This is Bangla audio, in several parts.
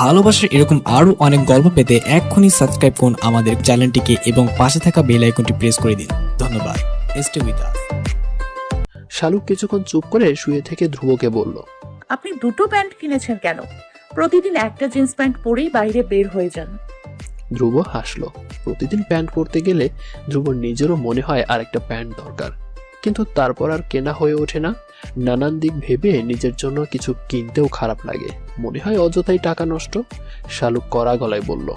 ভালোবাসার এরকম আরো অনেক গল্প পেতে এক্ষুনি সাবস্ক্রাইব করুন আমাদের চ্যানেলটিকে এবং পাশে থাকা বেল আইকনটি প্রেস করে দিন। ধন্যবাদ। Stay with us. শালুক কিছুক্ষণ চুপ করে শুয়ে থেকে ধ্রুবকে বলল, আপনি দুটো প্যান্ট কিনেছেন কেন? প্রতিদিন একটা জিন্স প্যান্ট পরেই বাইরে বের হয়ে যান। ধ্রুব হাসলো। প্রতিদিন প্যান্ট পরতে গেলে ধ্রুবর নিজেরও মনে হয় আরেকটা প্যান্ট দরকার, কিন্তু তারপর আর কেনা হয়ে ওঠে না। নানান দিক ভেবে নিজের জন্য কিছু কিনতেও খারাপ লাগে, মনে হয় অযথাই টাকা নষ্ট। শালুক কড়া গলায় বলল,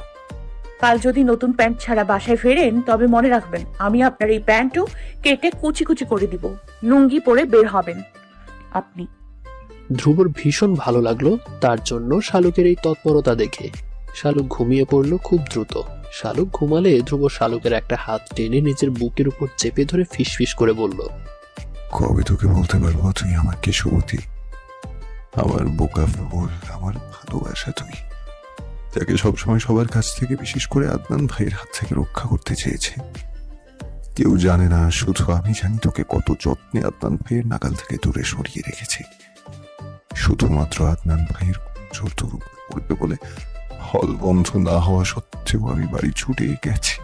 কাল যদি নতুন প্যান্ট ছাড়া বাসায় ফেরেন তবে মনে রাখবেন আমি আপনার এই প্যান্টও কেটে কুচি কুচি করে দিব। লুঙ্গি পরে বের হবেন আপনি। ধ্রুবর ভীষণ ভালো লাগলো তার জন্য শালুকের এই তৎপরতা দেখে। শালুক ঘুমিয়ে পড়লো খুব দ্রুত। শালুক ঘুমালে ধ্রুব শালুকের একটা হাত টেনে নিজের বুকের উপর চেপে ধরে ফিসফিস করে বলল, কবে তোকে বলতে পারবো তুই আমার কেশবতী, আমার বোকা ফুল, আমার ভালোবাসা তুই, যাকে সবসময় সবার কাছ থেকে বিশেষ করে আদনান ভাইয়ের হাত থেকে রক্ষা করতে চেয়েছে। কেউ জানে না, শুধু আমি জানি তোকে কত যত্নে আদনান ভাইয়ের নাগাল থেকে দূরে সরিয়ে রেখেছি। শুধুমাত্র আদনান ভাইয়ের জোর তোর উপর পড়বে বলে হল বন্ধ না হওয়া সত্ত্বেও আমি বাড়ি ছুটে গেছি।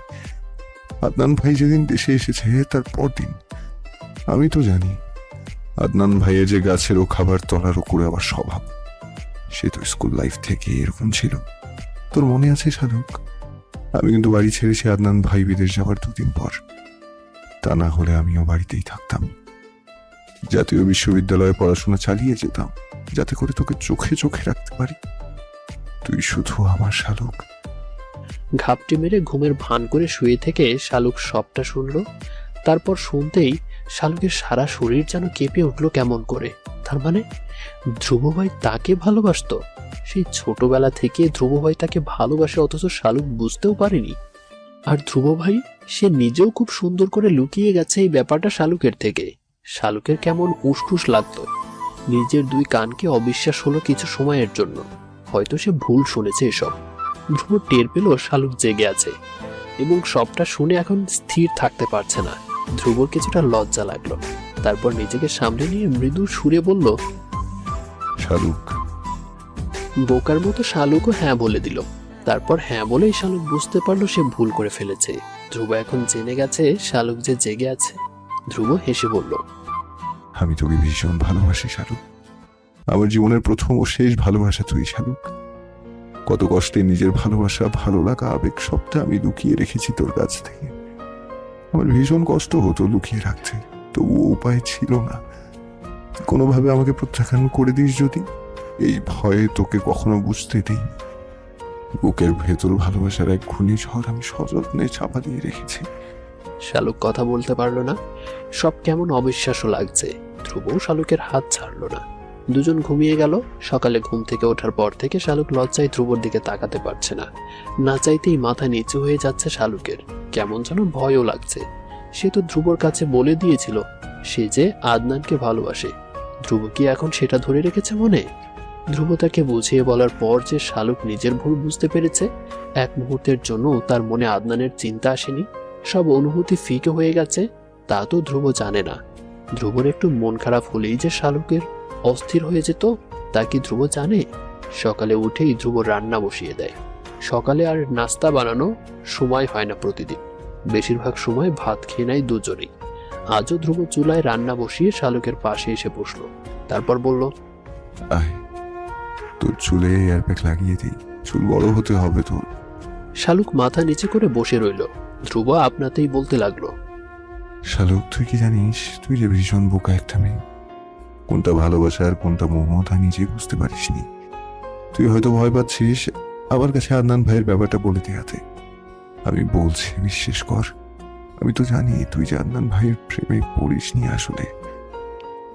আদনান ভাই যেদিন দেশে এসেছে তার পরদিন। আমি তো জানি আদনান ভাইয়ের যে গাছের ও খাবার তলার উপরে আবার স্বভাব, সে তো স্কুল লাইফ থেকে এরকম ছিল। তোর মনে আছে শালুক? আমি কিন্তু বাড়ি ছেড়েছি আদনান ভাই বিদেশ যাওয়ার 2 দিন পর। তা না হলে আমিও বাড়িতেই থাকতাম, জাতীয় বিশ্ববিদ্যালয়ে পড়াশোনা চালিয়ে যেতাম, যাতে করে তোকে চোখে চোখে রাখতে পারি। তুই শুধু আমার শালুক। ঘাপটি মেরে ঘুমের ভান করে শুয়ে থেকে শালুক সবটা শুনল। তারপর শুনতেই শালুকের সারা শরীর যেন কেঁপে উঠল কেমন করে। তার মানে ধ্রুব ভাই তাকে ভালোবাসতো। সেই ছোটবেলা থেকে ধ্রুব ভাই তাকে ভালোবাসে, অথচ শালুক বুঝতেও পারেনি। আর ধ্রুব ভাই সে নিজেও খুব সুন্দর করে লুকিয়ে গেছে এই ব্যাপারটা শালুকের থেকে। শালুকের কেমন উসখুস লাগতো। নিজের 2 কানকে অবিশ্বাস হলো কিছু সময়ের জন্য। হয়তো সে ভুল শুনেছে এসব। ধ্রুব টের পেল শালুক জেগে আছে এবং সবটা শুনে এখন স্থির থাকতে পারছে না। ধ্রুবর কিছুটা লজ্জা লাগলো। তারপর নিজেকে সামনে নিয়ে মৃদু সুরে বলল, শালুক। বোকার মতো শালুকও হ্যাঁ বলে দিল। তারপর হ্যাঁ বলেই শালুক বুঝতে পারলো সে ভুল করে ফেলেছে। ধ্রুব এখন জেনে গেছে শালুক যে জেগে আছে। ধ্রুব হেসে বলল, আমি তোকে ভীষণ ভালোবাসি শালুক। আমার জীবনের প্রথম ও শেষ ভালোবাসা তুই শালুক। কত কষ্টে নিজের ভালোবাসা, ভালো লাগা, আবেগ সবটা আমি লুকিয়ে রেখেছি তোর কাছ থেকে। আমার ভীষণ কষ্ট হতো লুকিয়ে রাখতে, তবুও উপায় ছিল না। কোনোভাবে আমাকে প্রত্যাখ্যান করে দিস যদি, এই ভয়ে তোকে কখনো বুঝতে দিই। বুকের ভেতর ভালোবাসার এক ঘূর্ণিঝড় আমি সযত্নে চাপা দিয়ে রেখেছি। শালুক কথা বলতে পারলো না। সব কেমন অবিশ্বাস্য লাগছে। ধ্রুব শালুকের হাত ছাড়লো না। দুজন ঘুমিয়ে গেল। সকালে ঘুম থেকে ওঠার পর থেকে শালুক লজ্জায় ধ্রুবর দিকে তাকাতে পারছে না। না চাইতেই মাথা নিচু হয়ে যাচ্ছে শালুকের। কেমন যেন ভয়ও লাগছে। সে তো ধ্রুবর কাছে বলে দিয়েছিল সে যে আদনানকে ভালোবাসে। ধ্রুব কি এখন সেটা ধরে রেখেছে মনে? ধ্রুব তাকে বুঝিয়ে বলার পর যে শালুক নিজের ভুল বুঝতে পেরেছে, এক মুহূর্তের জন্য তার মনে আদনানের চিন্তা আসেনি। সব অনুভূতি ফিকে হয়ে গেছে তা তো ধ্রুব জানে না। ধ্রুবর একটু মন খারাপ হলেই যে শালুকের অস্থির হয়ে যেত তা কি ধ্রুব জানে? সকালে উঠেই ধ্রুব রান্না বসিয়ে দেয়। সকালে আর নাস্তা বানানো সময় হয় না প্রতিদিন। বেশিরভাগ সময় ভাত খেয়ে নেয় দুজনেই। আজও ধ্রুব চুলায় রান্না বসিয়ে শালুকের পাশে এসে বসলো। তারপর বলল, আয়, তোর চুলে এয়ারপ্যাক লাগিয়ে দিই, চুল বড় হতে হবে তোর। শালুক মাথা নিচে করে বসে রইল। ধ্রুব আপনাতেই বলতে লাগলো, শালুক তুই কি জানিস তুই যে ভীষণ বোকা একটা মেয়ে। কোনটা ভালোবাসা আর কোনটা মোহ তা নিজে বুঝতে পারিসনি। তুই হয়তো ভয় পাচ্ছিস আমার কাছে আদনান ভাইয়ের ব্যাপারটা বলে দেয়াতে। আমি বলছি বিশ্বাস কর, আমি তো জানি তুই যে আদনান ভাইয়ের প্রেমে পড়িসনি। আসলে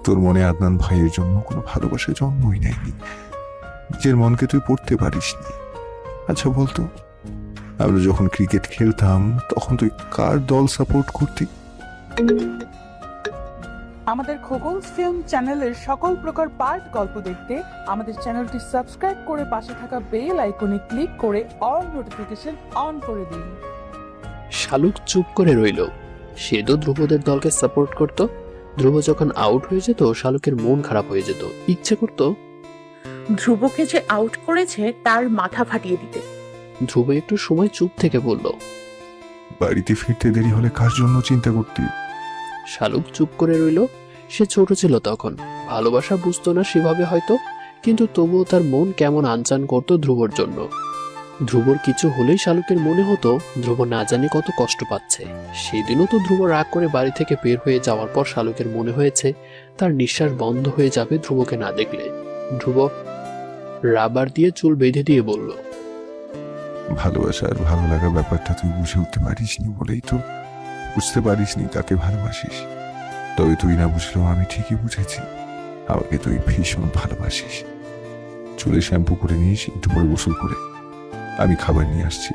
তোর মনে আদনান ভাইয়ের জন্য কোনো ভালোবাসা জন্মই নেয়নি। নিজের মনকে তুই পড়তে পারিসনি। আচ্ছা বলতো, আমরা যখন ক্রিকেট খেলতাম তখন তুই কার দল সাপোর্ট করতি? আমাদের খোকনস ফিল্ম চ্যানেলের সকল প্রকার পার্ট গল্প দেখতে আমাদের চ্যানেলটি সাবস্ক্রাইব করে পাশে থাকা বেল আইকনে ক্লিক করে অল নোটিফিকেশন অন করে দিন। শালুক চুপ করে রইল। সে তো ধ্রুবদের দলকে সাপোর্ট করত। ধ্রুব যখন আউট হয়ে যেত শালুকের মন খারাপ হয়ে যেত। ইচ্ছে করত ধ্রুবকে যে আউট করেছে তার মাথা ফাটিয়ে দিতে। ধ্রুব একটু সময় চুপ থেকে বলল। বাড়িতে ফিরতে দেরি হলে কার জন্য চিন্তা করতি? শালুক চুপ করে রইল। সে ছোট ছিল তখন, ভালোবাসা বুঝতো না সেভাবে হয়তো, কিন্তু তবুও তার মন কেমন আনচান করতো ধ্রুবর জন্য। ধ্রুবর কিছু হলেই শালুকের মনে হতো ধ্রুব না জানি কত কষ্ট পাচ্ছে। সেদিনও তো ধ্রুব রাগ করে বাড়ি থেকে বের হয়ে যাওয়ার পর শালুকের মনে হয়েছে তার নিঃশ্বাস বন্ধ হয়ে যাবে ধ্রুবকে না দেখলে। ধ্রুব রাবার দিয়ে চুল বেঁধে দিয়ে বলল, ভালোবাসা আর ভালো লাগা ব্যাপারটা তুই বুঝে উঠতে পারিসনি বলেই তো বুঝতে পারিসনি তাকে ভালোবাসিস। তবে তুই না বুঝলেও আমি ঠিকই বুঝেছি, আমাকে তুই ভীষণ ভালোবাসিস। চুলে শ্যাম্পু করে নিস, একটু পরে গোসল করে আমি খাবার নিয়ে আসছি।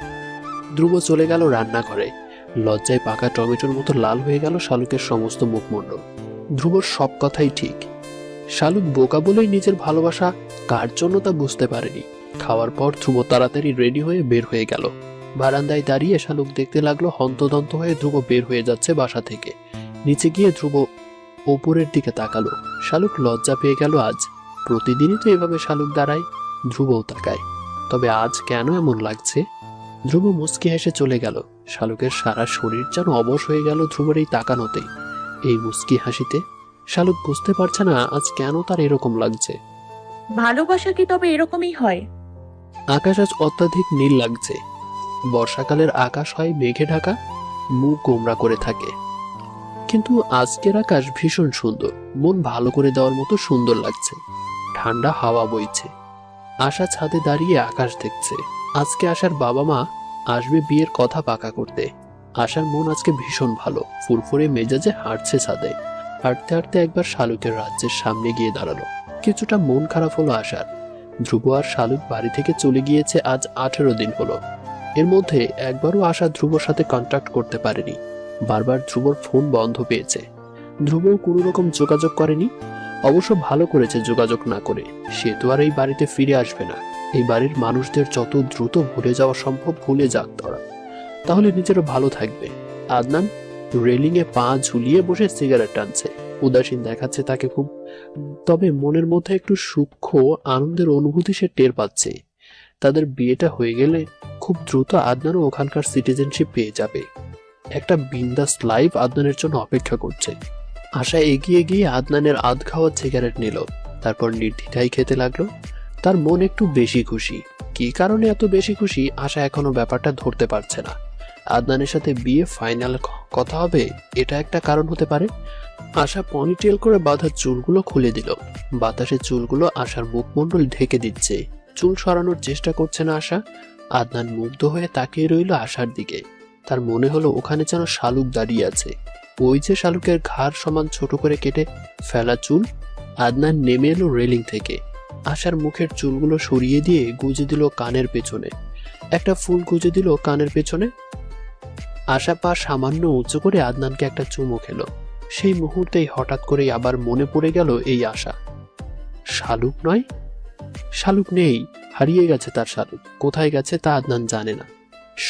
ধ্রুব চলে গেল রান্নাঘরে। লজ্জায় পাকা টমেটোর মতো লাল হয়ে গেল শালুকের সমস্ত মুখমণ্ডল। ধ্রুবর সব কথাই ঠিক। শালুক বোকা বলেই নিজের ভালোবাসা কার জন্য তা বুঝতে পারেনি। খাওয়ার পর ধ্রুব তাড়াতাড়ি রেডি হয়ে বের হয়ে গেল। বারান্দায় দাঁড়িয়ে শালুক দেখতে লাগলো হন্তদন্ত হয়ে ধ্রুব বের হয়ে যাচ্ছে বাসা থেকে। নিচে গিয়ে ধ্রুব ওপরের দিকে তাকালো। শালুক লজ্জা পেয়ে গেল আজ। প্রতিদিনই তো এভাবে শালুক দাঁড়ায়, ধ্রুবও তাকায়, তবে আজ কেন এমন লাগছে? ধ্রুব মুচকি হেসে চলে গেল। শালুকের সারা শরীর যেন অবশ হয়ে গেল ধ্রুবের এই তাকানোতেই, এই মুচকি হাসিতে। শালুক বুঝতে পারছে না আজ কেন তার এরকম লাগছে। ভালোবাসা কি তবে এরকমই হয়? আকাশ আজ অত্যাধিক নীল লাগছে। বর্ষাকালের আকাশ হয় মেঘে ঢাকা, মুখ গোমরা করে থাকে, কিন্তু আজকের আকাশ ভীষণ সুন্দর, মন ভালো করে দেওয়ার মতো সুন্দর লাগছে। ঠান্ডা হাওয়া বইছে। আশা ছাদে দাঁড়িয়ে আকাশ দেখছে। আজকে আশার বাবা মা আসবে বিয়ের কথা পাকা করতে। আশার মন আজকে ভীষণ ভালো, ফুরফুরে মেজাজে হাঁটছে ছাদে। হাঁটতে হাঁটতে একবার শালুকের রাজ্যের সামনে গিয়ে দাঁড়ালো। কিছুটা মন খারাপ হলো আশার। ধ্রুব আর শালুক বাড়ি থেকে চলে গিয়েছে আজ 18 দিন হলো। এর মধ্যে একবারও আশা ধ্রুবর সাথে কন্ট্যাক্ট করতে পারেনি। বারবার ধ্রুবর ফোন বন্ধ পেয়েছে। ধ্রুবও কোনো রকম যোগাযোগ করেনি। অবশ্য ভালো করেছে যোগাযোগ না করে। সে তো আর এই বাড়িতে ফিরে আসবে না। এই বাড়ির মানুষদের যত দ্রুত ভুলে যাওয়া সম্ভব ভুলে যাক তারা, তাহলে নিজেরও ভালো থাকবে। আদনান রেলিংয়ে পা ঝুলিয়ে বসে সিগারেট টানছে, উদাসীন দেখাচ্ছে তাকে খুব। তবে মনের মধ্যে একটু সূক্ষ্ম আনন্দের অনুভূতি সে টের পাচ্ছে। তাদের বিয়েটা হয়ে গেলে খুব দ্রুত আদনানও ওখানকার সিটিজেনশিপ পেয়ে যাবে। একটা বিন্দাস লাইফ আদনানের জন্য অপেক্ষা করছে। আশা এগিয়ে গিয়ে আদনানের আধ খাওয়া সিগারেট নিল, তারপর নির্দ্বিধায় খেতে লাগলো। তার মন একটু বেশি খুশি। কি কারণে এত বেশি খুশি আশা এখনো ব্যাপারটা ধরতে পারছে না। আদনানের সাথে বিয়ে ফাইনাল কথা হবে, এটা একটা কারণ হতে পারে। আশা পনিটেল করে বাঁধা চুলগুলো খুলে দিল। বাতাসে চুলগুলো আশার মুখমণ্ডল ঢেকে দিচ্ছে। চুল সরানোর চেষ্টা করছে না আশা। আদনান মুগ্ধ হয়ে তাকিয়ে রইল আশার দিকে। তার মনে হলো ওখানে যেন শালুক দাঁড়িয়ে আছে। ওই যে শালুকের ঘাড় সমান ছোট করে কেটে ফেলা চুল। আদনান নেমে এলো রেলিং থেকে। আশার মুখের চুলগুলো সরিয়ে দিয়ে গুজে দিল কানের পেছনে। একটা ফুল গুজে দিল কানের পেছনে। আশা পা সামান্য উঁচু করে আদনানকে একটা চুমু খেলো। সেই মুহূর্তেই হঠাৎ করে আবার মনে পড়ে গেল এই আশা। শালুক নয়, শালুক নেই, হারিয়ে গেছে তার শালুক। কোথায় গেছে তা আদনান জানে না।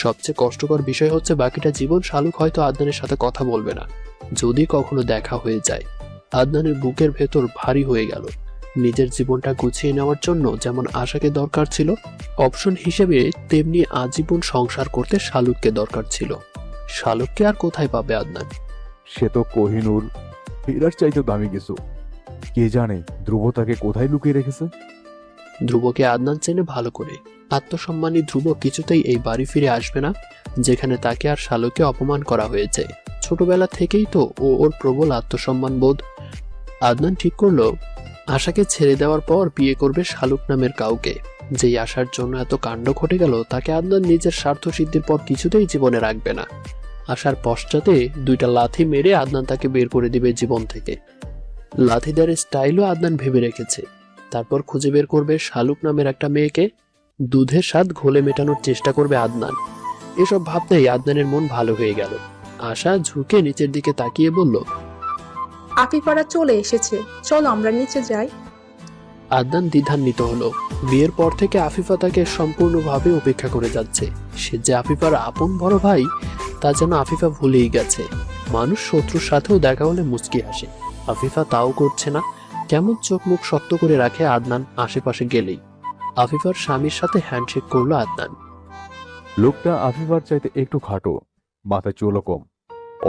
সবচেয়ে কষ্টকর বিষয় হচ্ছে বাকিটা জীবন শালুক হয়তো আদনানের সাথে কথা বলবে না। যদি কখনো দেখা হয়ে যায়, আদনানের বুকের ভেতর ভারী হয়ে গেল। নিজের জীবনটা গুছিয়ে নেওয়ার জন্য যেমন আশাকে দরকার ছিল অপশন হিসেবে, তেমনি আজীবন সংসার করতে শালুককে দরকার ছিল। শালুককে আর কোথায় পাবে আদনান? সে তো কোহিনূর হীরার চাইতে দামি কিছু। কে জানে ধ্রুব তাকে কোথায় লুকিয়ে রেখেছে। ধ্রুবকে আদনান চেনে ভালো করে। আত্মসম্মানী ধ্রুব কিছুতেই এই বাড়ি ফিরে আসবে না যেখানে তাকে আর শালুককে অপমান করা হয়েছে। ছোটবেলা থেকেই তো ওর প্রবল আত্মসম্মান বোধ। আদনান ঠিক করলো আশাকে ছেড়ে দেওয়ার পর বিয়ে করবে শালুক নামের কাউকে। যেই আশার জন্য এত কাণ্ড ঘটে গেল তাকে আদনান নিজের স্বার্থ সিদ্ধির পর কিছুতেই জীবনে রাখবে না। আশার পশ্চাতে দুইটা লাথি মেরে আদনান তাকে বের করে দিবে জীবন থেকে। লাথিদারের স্টাইলও আদনান ভেবে রেখেছে। তারপর খুঁজে বের করবে শালুক নামের একটা মেয়েকে, দুধের স্বাদ ঘোলে মেটানোর চেষ্টা করবে আদনান। এসব ভাবতেই আদনানের মন ভালো হয়ে গেল। আশা ঝুঁকে নিচের দিকে তাকিয়ে বলল, আফিফারা চলে এসেছে, চলো আমরা নিচে যাই। আদনান দ্বিধান্বিত হলো। বিয়ের পর থেকে আফিফা তাকে সম্পূর্ণভাবে উপেক্ষা করে যাচ্ছে। সে যে আফিফার আপন বড় ভাই তা যেন আফিফা ভুলেই গেছে। মানুষ শত্রুর সাথেও দেখা হলে মুচকি হাসে, আফিফা তাও করছে না। কেমন চোখ মুখ শক্ত করে রাখে আদনান আশেপাশে গেলেই। আফিফার স্বামীর সাথে হ্যান্ডশেক করলো আদনান। লোকটা আফিফার চাইতে একটু খাটো, মাথায় চুলও কম,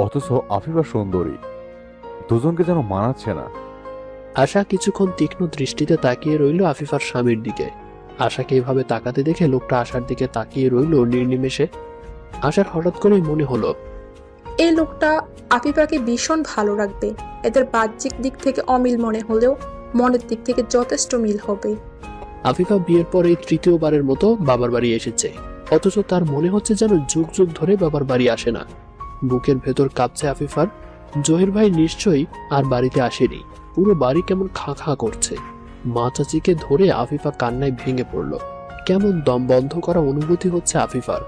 অথচ আফিফা সুন্দরী। দুজনকে যেন মানাচ্ছে না। আশা কিছুক্ষণ তীক্ষ্ণ দৃষ্টিতে তাকিয়ে রইল আফিফার স্বামীর দিকে। আশাকে এভাবে তাকাতে দেখে লোকটা আশার দিকে তাকিয়ে রইল নির্নিমেষে। আশার হঠাৎ করেই মনে হলো, এই লোকটা আফিফাকে ভীষণ ভালো রাখবে। এদের বাহ্যিক দিক থেকে অমিল মনে হলেও মনের দিক থেকে যথেষ্ট মিল হবে। আফিফা বিয়ের পর এই তৃতীয়বারের মতো বাবার বাড়ি এসেছে, অথচ তার মনে হচ্ছে যেন যুগ যুগ ধরে বাবার বাড়ি আসে না। বুকের ভেতর কাঁপছে আফিফার। জহির ভাই নিশ্চয়ই আর বাড়িতে আসেনি। পুরো বাড়ি কেমন খাঁ খাঁ করছে। মা চাচিকে ধরে আফিফা কান্নায় ভেঙে পড়ল। কেমন দম বন্ধ করা অনুভূতি হচ্ছে আফিফার।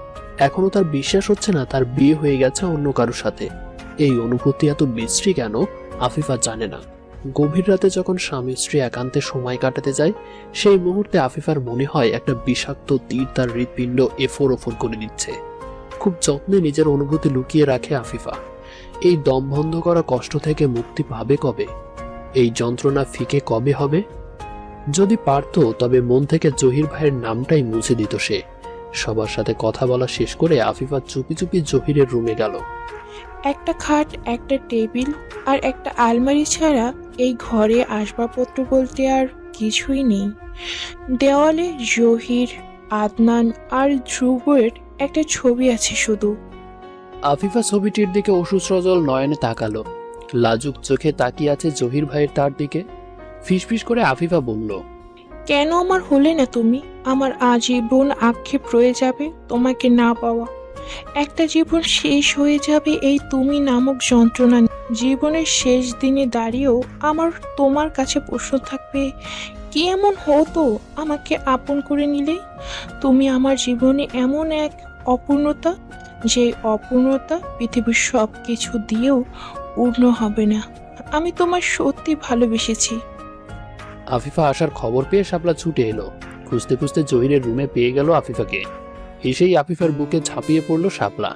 এখনো তার বিশ্বাস হচ্ছে না তার বিয়ে হয়ে গেছে অন্য কারোর সাথে। এই অনুভূতি এত বিশ্রী কেন আফিফা জানে না। গভীর রাতে যখন স্বামী স্ত্রী একান্তে সময় কাটাতে যায়, সেই মুহূর্তে আফিফার মনে হয় একটা বিষাক্ত তীর তার হৃৎপিণ্ড এফোর ওফোর করে দিচ্ছে। খুব যত্নে নিজের অনুভূতি লুকিয়ে রাখে আফিফা। এই দম বন্ধ করা কষ্ট থেকে মুক্তি পাবে কবে? এই যন্ত্রণা ফিকে কবে হবে? যদি পারতো তবে মন থেকে জহির ভাইয়ের নামটাই মুছে দিত সে। সবার সাথে কথা বলা শেষ করে আফিফা চুপি চুপি জহিরের রুমে গেল। একটা খাট, একটা টেবিল আর একটা আলমারি ছাড়া এই ঘরে আসবাবপত্র বলতে আর কিছুই নেই। দেওয়ালে জহির, আদনান আর ধ্রুবের একটা ছবি আছে শুধু। আফিফা ছবিটির দিকে অশ্রুসজল নয়নে তাকালো। লাজুক চোখে তাকিয়ে আছে জহির ভাইয়ের তার দিকে। ফিসফিস করে আফিফা বলল, কেন আমার হলে না তুমি? আমার আজীবন আক্ষেপ রয়ে যাবে তোমাকে না পাওয়া। একটা জীবন শেষ হয়ে যাবে এই তুমি নামক যন্ত্রণা। জীবনের শেষ দিনে দাঁড়িয়েও আমার তোমার কাছে প্রশ্ন থাকবে, কি এমন হতো আমাকে আপন করে নিলে? তুমি আমার জীবনে এমন এক অপূর্ণতা, যে অপূর্ণতা পৃথিবীর সব কিছু দিয়েও পূর্ণ হবে না। আমি তোমার সত্যি ভালোবেসেছি। আফিফা আসার খবর পেয়ে শাপলা ছুটে এলো। খুঁজতে খুঁজতে জহিরের রুমে পেয়ে গেল আফিফাকে। এসেই আফিফার বুকে ঝাঁপিয়ে পড়ল শাপলা।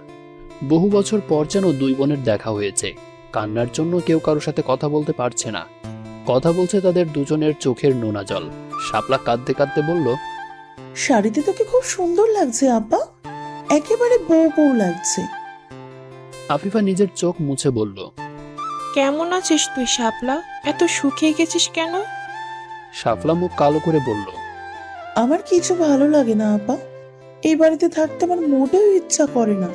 বহু বছর পর যেন দুই বোনের দেখা হয়েছে। কান্নার জন্য কেউ কারোর সাথে কথা বলতে পারছে না। কথা বলছে তাদের দুজনের চোখের নোনা জল। শাপলা কাঁদতে কাঁদতে বলল, শাড়িতে তোকে খুব সুন্দর লাগছে আব্বা, একেবারে বউ বউ লাগছে। আফিফা নিজের চোখ মুছে বলল, কেমন আছিস তুই শাপলা? এত শুকিয়ে গেছিস কেন? শাপলা মুখ কালো করে বলল, আমার কিছু ভালো লাগে না আব্বা। এই বাড়িতে থাকতে আমার মোটেও ইচ্ছা করে না।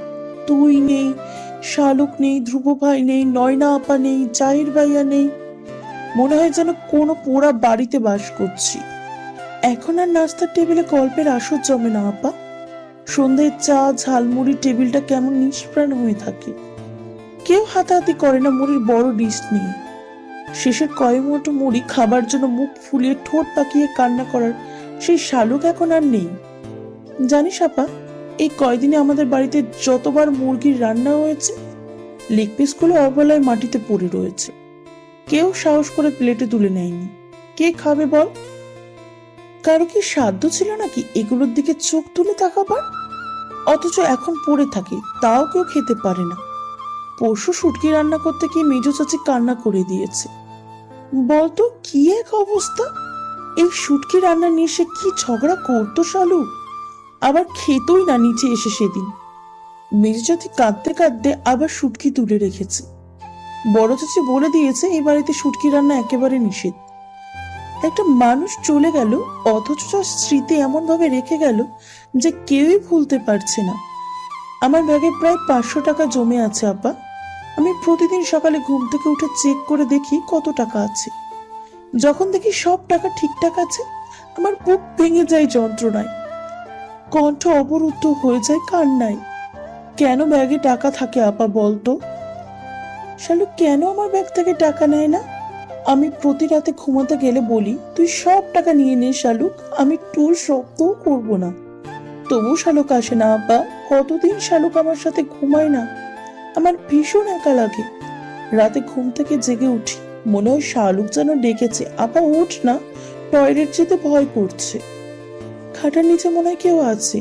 তুই নেই, শালুক নেই, ধ্রুব ভাই নেই, নয়না আপা নেই, জাহির ভাইয়া নেই। মনে হয় যেন কোনো পোড়া বাড়িতে বাস করছি। এখন আর নাস্তার টেবিলে গল্পের আসর জমে না আপা। সন্ধ্যায় চা ঝালমুড়ি টেবিলটা কেমন নিষ্প্রাণ হয়ে থাকে। কেউ হাতাহাতি করে না মুড়ির বড় ডিশ নিয়ে। শেষের কয়েক মুঠো মুড়ি খাবার জন্য মুখ ফুলিয়ে ঠোঁট পাকিয়ে কান্না করার সেই শালুক এখন আর নেই। জানিস আপা, এই কয়দিনে আমাদের বাড়িতে যতবার মুরগির রান্না হয়েছে, লেগ পিসগুলো অবলায় মাটিতে পড়ে রয়েছে। কেউ সাহস করে প্লেটে তুলে নেয়নি। কে খাবে বল? কারো কি সাধ্য ছিল নাকি এগুলোর দিকে চোখ তুলে তাকাবার? অথচ এখন পড়ে থাকে, তাও কেউ খেতে পারে না। পরশু শুটকি রান্না করতে গিয়ে মেজো চাচি কান্না করে দিয়েছে। বলতো কি এক অবস্থা! এই শুটকি রান্না নিয়ে সে কি ঝগড়া করতো শালু, আবার খেতই না নিচে এসে সেদিন। মেজো চাচি কাঁদতে কাঁদতে আবার শুটকি তুলে রেখেছে। বড় চাচি বলে দিয়েছে এই বাড়িতে শুটকি রান্না একেবারে নিষেধ। একটা মানুষ চলে গেল, অথচ তার স্মৃতি এমন ভাবে রেখে গেল যে কেউই ভুলতে পারছে না। আমার ব্যাগে প্রায় 500 টাকা জমে আছে আপা। আমি প্রতিদিন সকালে ঘুম থেকে উঠে চেক করে দেখি কত টাকা আছে। যখন দেখি সব টাকা ঠিকঠাক আছে, আমার বুক ভেঙে যায় যন্ত্রণায়। কণ্ঠ অবরুদ্ধ হয়ে যায় কান্নায়। কেন ব্যাগে টাকা থাকে আপা বলতো? শালু কেন আমার ব্যাগ থেকে টাকা নেয় না? আমি প্রতি রাতে ঘুমাতে গেলে বলি, তুই সব টাকা নিয়ে নে শালুক, আমি টুল শব্দও করবো না। তবু শালুক আসে না আপা। কতদিন শালুক আমার সাথে ঘুমায় না। আমার ভীষণ একা লাগে। রাতে ঘুম থেকে জেগে উঠি, মনে হয় শালুক যেন ডেকেছে, আপা উঠ না, টয়লেট যেতে ভয় করছে। খাটার নিচে মনে হয় কেউ আছে।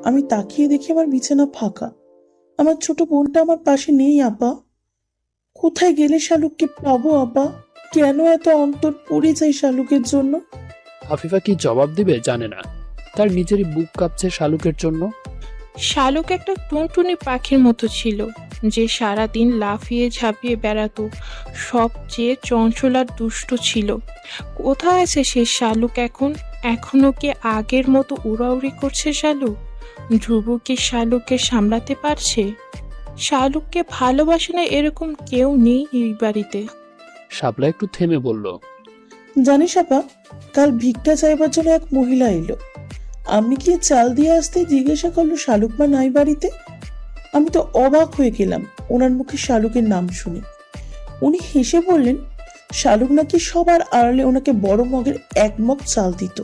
আমি তাকিয়ে দেখি আমার বিছানা ফাঁকা। আমার ছোট বোনটা আমার পাশে নেই আপা। কোথায় গেলে শালুককে পাবো আপা? কেন এত অন্তর পড়ে যায় শালুকের জন্য? আফিফা কি জবাব দিবে জানে না, তার নিজেরই বুক কাঁপছে শালুকের জন্য। শালুক একটা টুনটুনি পাখির মতো ছিল, যে সারাদিন লাফিয়ে ঝাঁপিয়ে বেড়াতো, সবচেয়ে চঞ্চল আর দুষ্ট ছিল। কোথায় আছে সে শালুক এখন? এখনো কি আগের মতো উড়াউড়ি করছে শালুক? ধ্রুব কি শালুককে সামলাতে পারছে? শালুককে ভালোবাসে না এরকম কেউ নেই এই বাড়িতে। শাপলা একটু থেমে বলল, জানিস আপা, কাল ভিক্ষা চাইবার জন্য এক মহিলা এলো। আমি গিয়ে চাল দিয়ে আসতে জিজ্ঞাসা করলো শালুক মা নাই বাড়িতে। আমি তো অবাক হয়ে গেলাম ওনার মুখে শালুকের নাম শুনে। উনি হেসে বললেন শালুক নাকি সবার আড়ালে ওনাকে বড় মগের এক মগ চাল দিত।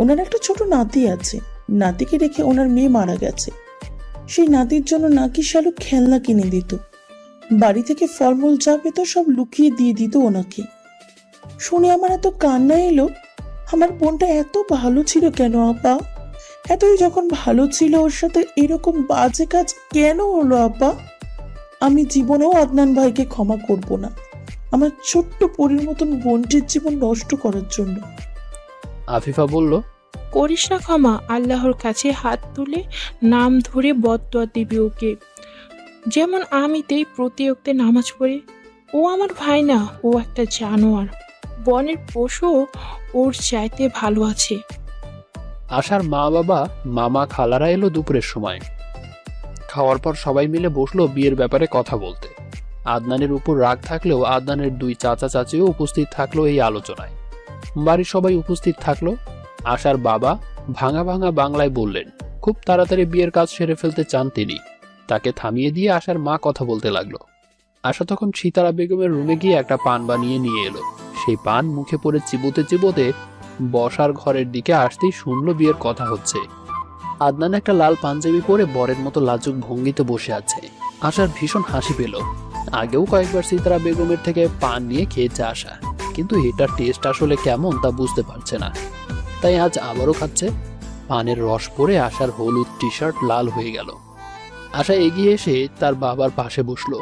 ওনার একটা ছোট নাতি আছে, নাতিকে রেখে ওনার মেয়ে মারা গেছে। সেই নাতির জন্য নাকি শালুক খেলনা কিনে দিত। বাড়ি থেকে ফলমূল যা পেত সব লুকিয়ে দিয়ে দিত ওনাকে। শুনে আমার এত কান্না এলো। আমার বোনটা এত ভালো ছিল কেন আপা? এতই যখন ভালো ছিল, ওর সাথে এরকম বাজে কাজ কেন হলো আপা? আমি জীবনেও আদনান ভাইকে ক্ষমা করব না, আমার ছোট্ট পরীর মতন বোনটির জীবন নষ্ট করার জন্য। আফিফা বলল, করিস না ক্ষমা, আল্লাহর কাছে হাত তুলে নাম ধরে বদদোয়া দিবি ওকে। যেমন আমি দেই প্রতি ওক্তে নামাজ পড়ে। ও আমার ভাই না, ও একটা জানোয়ার। বনের পশু ওর চাইতে ভালো আছে। আশার মা বাবা মামা খালারা এলো দুপুরের সময়। খাওয়ার পর সবাই মিলে বসলো বিয়ের ব্যাপারে কথা বলতে। আদনানের উপর রাগ থাকলেও আদনানের দুই চাচা চাচিও উপস্থিত থাকলো এই আলোচনায়। বাড়ির সবাই উপস্থিত থাকলো। আশার বাবা ভাঙা ভাঙা বাংলায় বললেন খুব তাড়াতাড়ি বিয়ের কাজ সেরে ফেলতে চান তিনি। তাকে থামিয়ে দিয়ে আশার মা কথা বলতে লাগলো। আশা তখন সিতারা বেগমের রুমে গিয়ে একটা পান বানিয়ে নিয়ে এলো। সেই পান মুখে পড়ে চিবোতে চিবোতে বসার ঘরের দিকে আসতেই শুনলো বিয়ের কথা হচ্ছে। আদনান একটা লাল পাঞ্জাবি পরে বরের মতো লাজুক ভঙ্গিতে বসে আছে। আশার ভীষণ হাসি পেল। আগেও কয়েকবার সিতারা বেগমের থেকে পান নিয়ে খেয়েছে আশা, কিন্তু এটার টেস্ট আসলে কেমন তা বুঝতে পারছে না। তাই আজ আবারও খাচ্ছে। পানের রস পরে আশার হলুদ টি শার্ট লাল হয়ে গেল। আশা এগিয়ে এসে তার বাবার পাশে বসলো।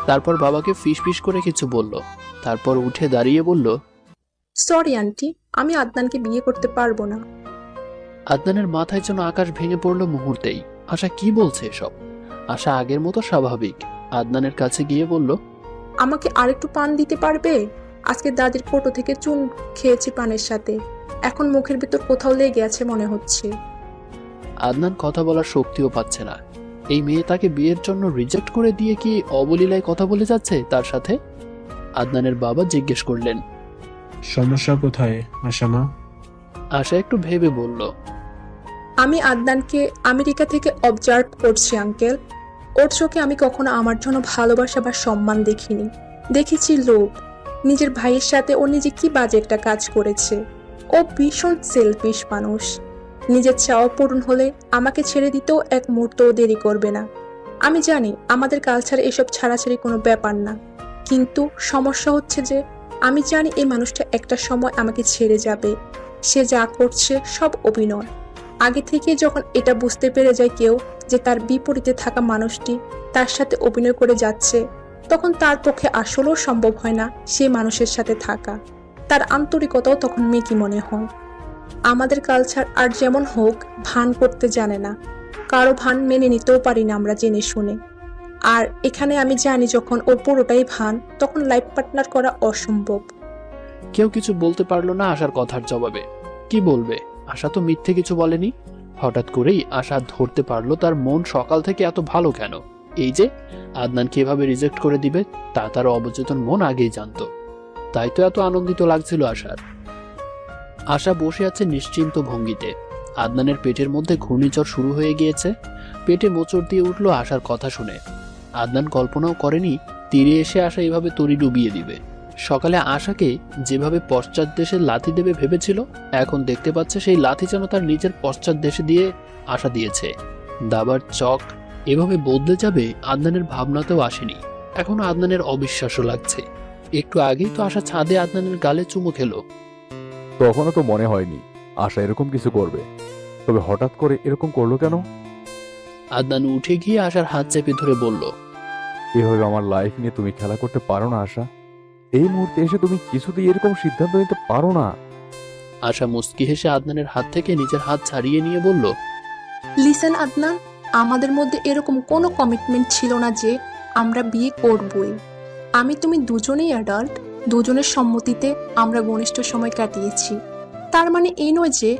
তারপর বাবাকে ফিস করে কিছু বলল। তারপর উঠে দাঁড়িয়ে বলল, সরি আন্টি, আমি আদনানকে বিয়ে করতে পারবো না। আদনানের মাথায় যেন আকাশ ভেঙে পড়লো মুহূর্তেই। আশা কি বলছে এসব? আশা আগের মতো স্বাভাবিক আদনানের কাছে গিয়ে বলল, আমাকে আরেকটু পান দিতে পারবে? আজকে দাদির কোটো থেকে চুন খেয়েছি পানের সাথে, এখন মুখের ভিতর কোথাও লেগে আছে মনে হচ্ছে। আদনান কথা বলার শক্তিও পাচ্ছে না। এই মেয়ে তাকে বিয়ের জন্য রিজেক্ট করে দিয়ে কি অবলীলায় কথা বলে যাচ্ছে তার সাথে? আদনানের বাবা জিজ্ঞেস করলেন, সমস্যা কোথায় আশামা? আশা একটু ভেবে বলল, আমি আদনানকে আমেরিকা থেকে অবজার্ভ করছি আঙ্কেল। ওর চোখে আমি কখনো আমার জন্য ভালোবাসা বা সম্মান দেখিনি, দেখেছি লোভ। নিজের ভাইয়ের সাথে ও নিজে কি বাজে একটা কাজ করেছে। ও ভীষণ সেলফিশ মানুষ। নিজের চাওয়া পূরণ হলে আমাকে ছেড়ে দিতেও এক মুহূর্তও দেরি করবে না। আমি জানি আমাদের কালচারে এসব ছাড়াছাড়ি কোনো ব্যাপার না, কিন্তু সমস্যা হচ্ছে যে আমি জানি এই মানুষটা একটা সময় আমাকে ছেড়ে যাবে। সে যা করছে সব অভিনয়। আগে থেকে যখন এটা বুঝতে পেরে যায় কেউ যে তার বিপরীতে থাকা মানুষটি তার সাথে অভিনয় করে যাচ্ছে, তখন তার পক্ষে আসলেও সম্ভব হয় না সে মানুষের সাথে থাকা। তার আন্তরিকতাও তখন মেকি মনে হয়। আমাদের কালচার আর যেমন হোক ভান করতে জানে না, কারো ভান মেনে নিতেও পারি না আমরা জেনে শুনে। আর এখানে আমি জানি যখন ওর পুরোটাই ভান, তখন লাইফ পার্টনার করা অসম্ভব। কেউ কিছু বলতে পারলো না আশার কথার জবাবে। কি বলবে? আশা তো মিথ্যে কিছু বলেনি। হঠাৎ করেই আশা ধরতে পারলো তার মন সকাল থেকে এত ভালো কেন। এই যে আদনানকে এভাবে রিজেক্ট করে দিবে তা তার অবচেতন মন আগেই জানতো। তাই তো এত আনন্দিত লাগছিল আশার। আশা বসে আছে নিশ্চিন্ত ভঙ্গিতে। আদনানের পেটের মধ্যে ঘূর্ণিঝড় শুরু হয়ে গিয়েছে। পেটে মোচড় দিয়ে উঠলো আশার কথা শুনে। আদনান কল্পনাও করেনি তীরে এসে আশা এভাবে তরি ডুবিয়ে দিবে। সকালে আশাকে যেভাবে পশ্চাৎ দেশে লাথি দেবে ভেবেছিল, এখন দেখতে পাচ্ছে সেই লাথি যেন তার নিজের পশ্চাৎ দেশে দিয়ে আশা দিয়েছে। দাবার চক এভাবে বদলে যাবে আদনানের ভাবনাতেও আসেনি। এখনো আদনানের অবিশ্বাস্য লাগছে। একটু আগেই তো আশা ছাদে আদনানের গালে চুমু খেলো। তখনও তো মনে হয়নি আশা এরকম কিছু করবে, তবে হঠাৎ করে এরকম করলো কেন? আদনান উঠে গিয়ে আশার হাত চেপে ধরে বলল, এভাবে আমার লাইফ নিয়ে তুমি খেলা করতে পারো না আশা। এই মুহূর্তে এসে তুমি কিছুতেই এরকম সিদ্ধান্ত নিতে পারো না। আশা মুচকি হেসে আদনানের হাত থেকে নিজের হাত ছাড়িয়ে নিয়ে বলল, লিসেন আদনান, আমাদের মধ্যে এরকম কোনো কমিটমেন্ট ছিল না যে আমরা বিয়ে করবই। আমি তুমি দুজনেই অ্যাডাল্ট, দুজনের সম্মতিতে আমরা ঘনিষ্ঠ সময় কাটিয়েছি। তার মানে এই নয় যে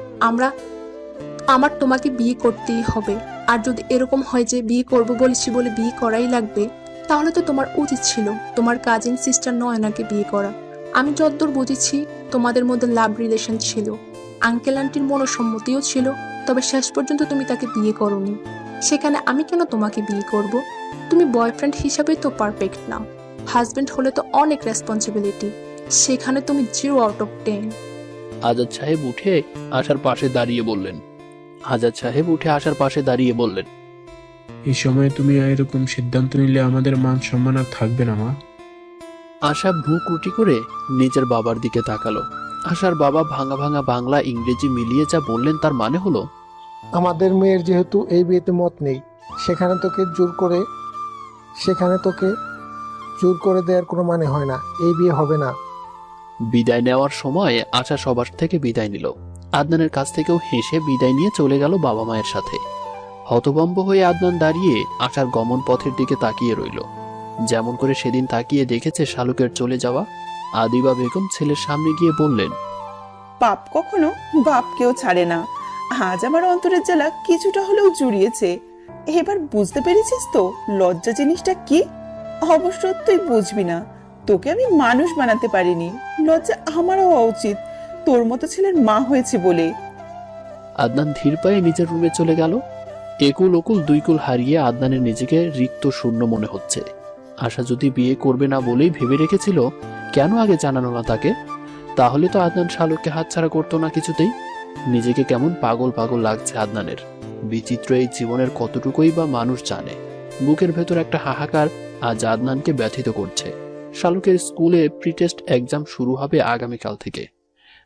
আমার তোমাকে বিয়ে করতেই হবে। আর যদি এরকম হয় যে বিয়ে করব বলেছি বলে বিয়ে করাই লাগবে, তাহলে তো তোমার উচিত ছিল তোমার কাজিন সিস্টার নয়নাকে বিয়ে করা। আমি যতদূর বুঝেছি তোমাদের মধ্যে লাভ রিলেশন ছিল, আঙ্কেল আন্টির মনসম্মতিও ছিল, তবে শেষ পর্যন্ত তুমি তাকে বিয়ে করোনি। সেখানে আমি কেন তোমাকে বিয়ে করব? তুমি বয়ফ্রেন্ড হিসাবে তো পারফেক্ট না, হাজবেন্ড হলে তো অনেক রেসপন্সিবিলিটি, সেখানে তুমি 0 আউট অফ 10। আজাদ সাহেব উঠে আশার পাশে দাঁড়িয়ে বললেন, এই সময় তুমি এরকম সিদ্ধান্ত নিলে আমাদের মান সম্মান আর থাকবে না, মা। আশা ভ্রু কুটি করে নিজের বাবার দিকে তাকালো। আশার বাবা ভাঙা ভাঙা বাংলা ইংরেজি মিলিয়ে যা বললেন তার মানে হলো, আমাদের মেয়ের যেহেতু এই বিয়েতে মত নেই, সেখানে তোকে জোর করে দেওয়ার কোনো মানে হয় না। এই বিয়ে হবে না। বিদায় নেওয়ার সময় আশা সবার থেকে বিদায় নিল। আদনানের কাছ থেকেও হেসে বিদায় নিয়ে চলে গেল বাবা মায়ের সাথে। হতভম্ব হয়ে আদনান দাঁড়িয়ে আশার গমন পথের দিকে তাকিয়ে রইল। যেমন করে সেদিন তাকিয়ে দেখেছে শালুকের চলে যাওয়া, আদিবা বেগম ছেলের সামনে গিয়ে বললেন, পাপ কখনো বাপকেও ছাড়ে না। আজ আমার অন্তরের জ্বালা কিছুটা হলেও জুড়িয়েছে। এবার বুঝতে পেরেছিস তো লজ্জা জিনিসটা কি? অবশ্য তুই বুঝবি না, তোকে আমি মানুষ বানাতে পারিনি। লজ্জা আমারও হওয়া উচিত, তোর মতো ছেলের মা হয়েছে বলে। আদনান ধীর পায়ে নিজের রুমে চলে গেল। একুল ওকুল দুই কুল হারিয়ে আদনানের নিজেকে রিক্ত শূন্য মনে হচ্ছে। আশা যদি বিয়ে করবে না বলেই ভেবে রেখেছিল, কেন আগে জানানো না তাকে? তাহলে তো আদনান শালুককে হাতছাড়া করতো না কিছুতেই। নিজেকে কেমন পাগল পাগল লাগছে আদনানের। বিচিত্র এই জীবনের কতটুকুই বা মানুষ জানে। বুকের ভেতর একটা হাহাকার আজ আদনানকে ব্যথিত করছে। শালুকের স্কুলে প্রিটেস্ট এক্সাম শুরু হবে আগামীকাল থেকে।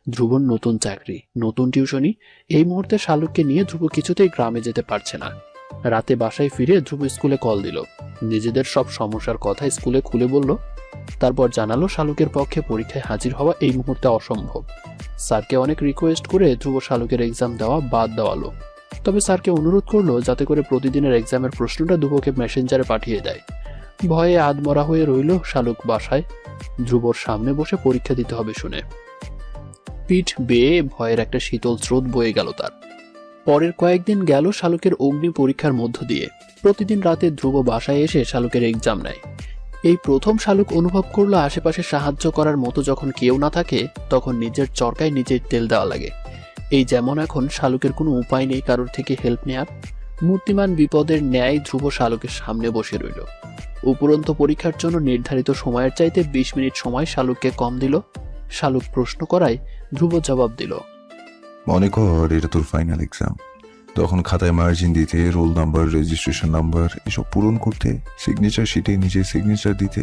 ধ্রুবর নতুন চাকরি, নতুন টিউশনি। এই মুহূর্তে শালুককে নিয়ে ধ্রুব কিছুতেই গ্রামে যেতে পারছে না। রাতে বাসায় ফিরে ধ্রুব স্কুলে কল দিল। নিজেদের সব সমস্যার কথা স্কুলে খুলে বলল। তারপর জানালো শালুকের পক্ষে পরীক্ষায় হাজির হওয়া এই মুহূর্তে অসম্ভব। স্যারকে অনেক রিকোয়েস্ট করে ধ্রুব শালুকের এক্সাম দেওয়া বাদ দেওয়ালো। তবে স্যারকে অনুরোধ করলো যাতে করে প্রতিদিনের এক্সামের প্রশ্নটা ধ্রুবকে মেসেঞ্জারে পাঠিয়ে দেয়। ভয়ে আধমরা হয়ে রইল শালুক বাসায়। ধ্রুবর সামনে বসে পরীক্ষা দিতে হবে শুনে পিঠ বেয়ে ভয়ের একটা শীতল স্রোত বয়ে গেল তার। পরের কয়েকদিন গেল শালুকের অগ্নি পরীক্ষার মধ্য দিয়ে। প্রতিদিন রাতে ধ্রুব বাসায় এসে শালুকের এক্সাম নেয়। এই প্রথম শালুক অনুভব করলো আশেপাশে সাহায্য করার মতো যখন কেউ না থাকে, তখন নিজের চরকায় নিজের তেল দেওয়া লাগে। এই যেমন এখন শালুকের কোনো উপায় নেই কারোর থেকে হেল্প নেয়ার। মূর্তিমান বিপদের ন্যায় ধ্রুব শালুকের সামনে বসে রইল। উপরন্ত পরীক্ষার জন্য নির্ধারিত সময়ের চাইতে 20 মিনিট সময় শালুককে কম দিল। শালুক প্রশ্ন করায় ধ্রুব জবাব দিল, মনে কর এটা তোর ফাইনাল এক্সাম। তখন খাতায় মার্জিন দিতে, রোল নাম্বার, রেজিস্ট্রেশন নাম্বার এসব পূরণ করতে, সিগনেচার শিটে নিজে সিগনেচার দিতে,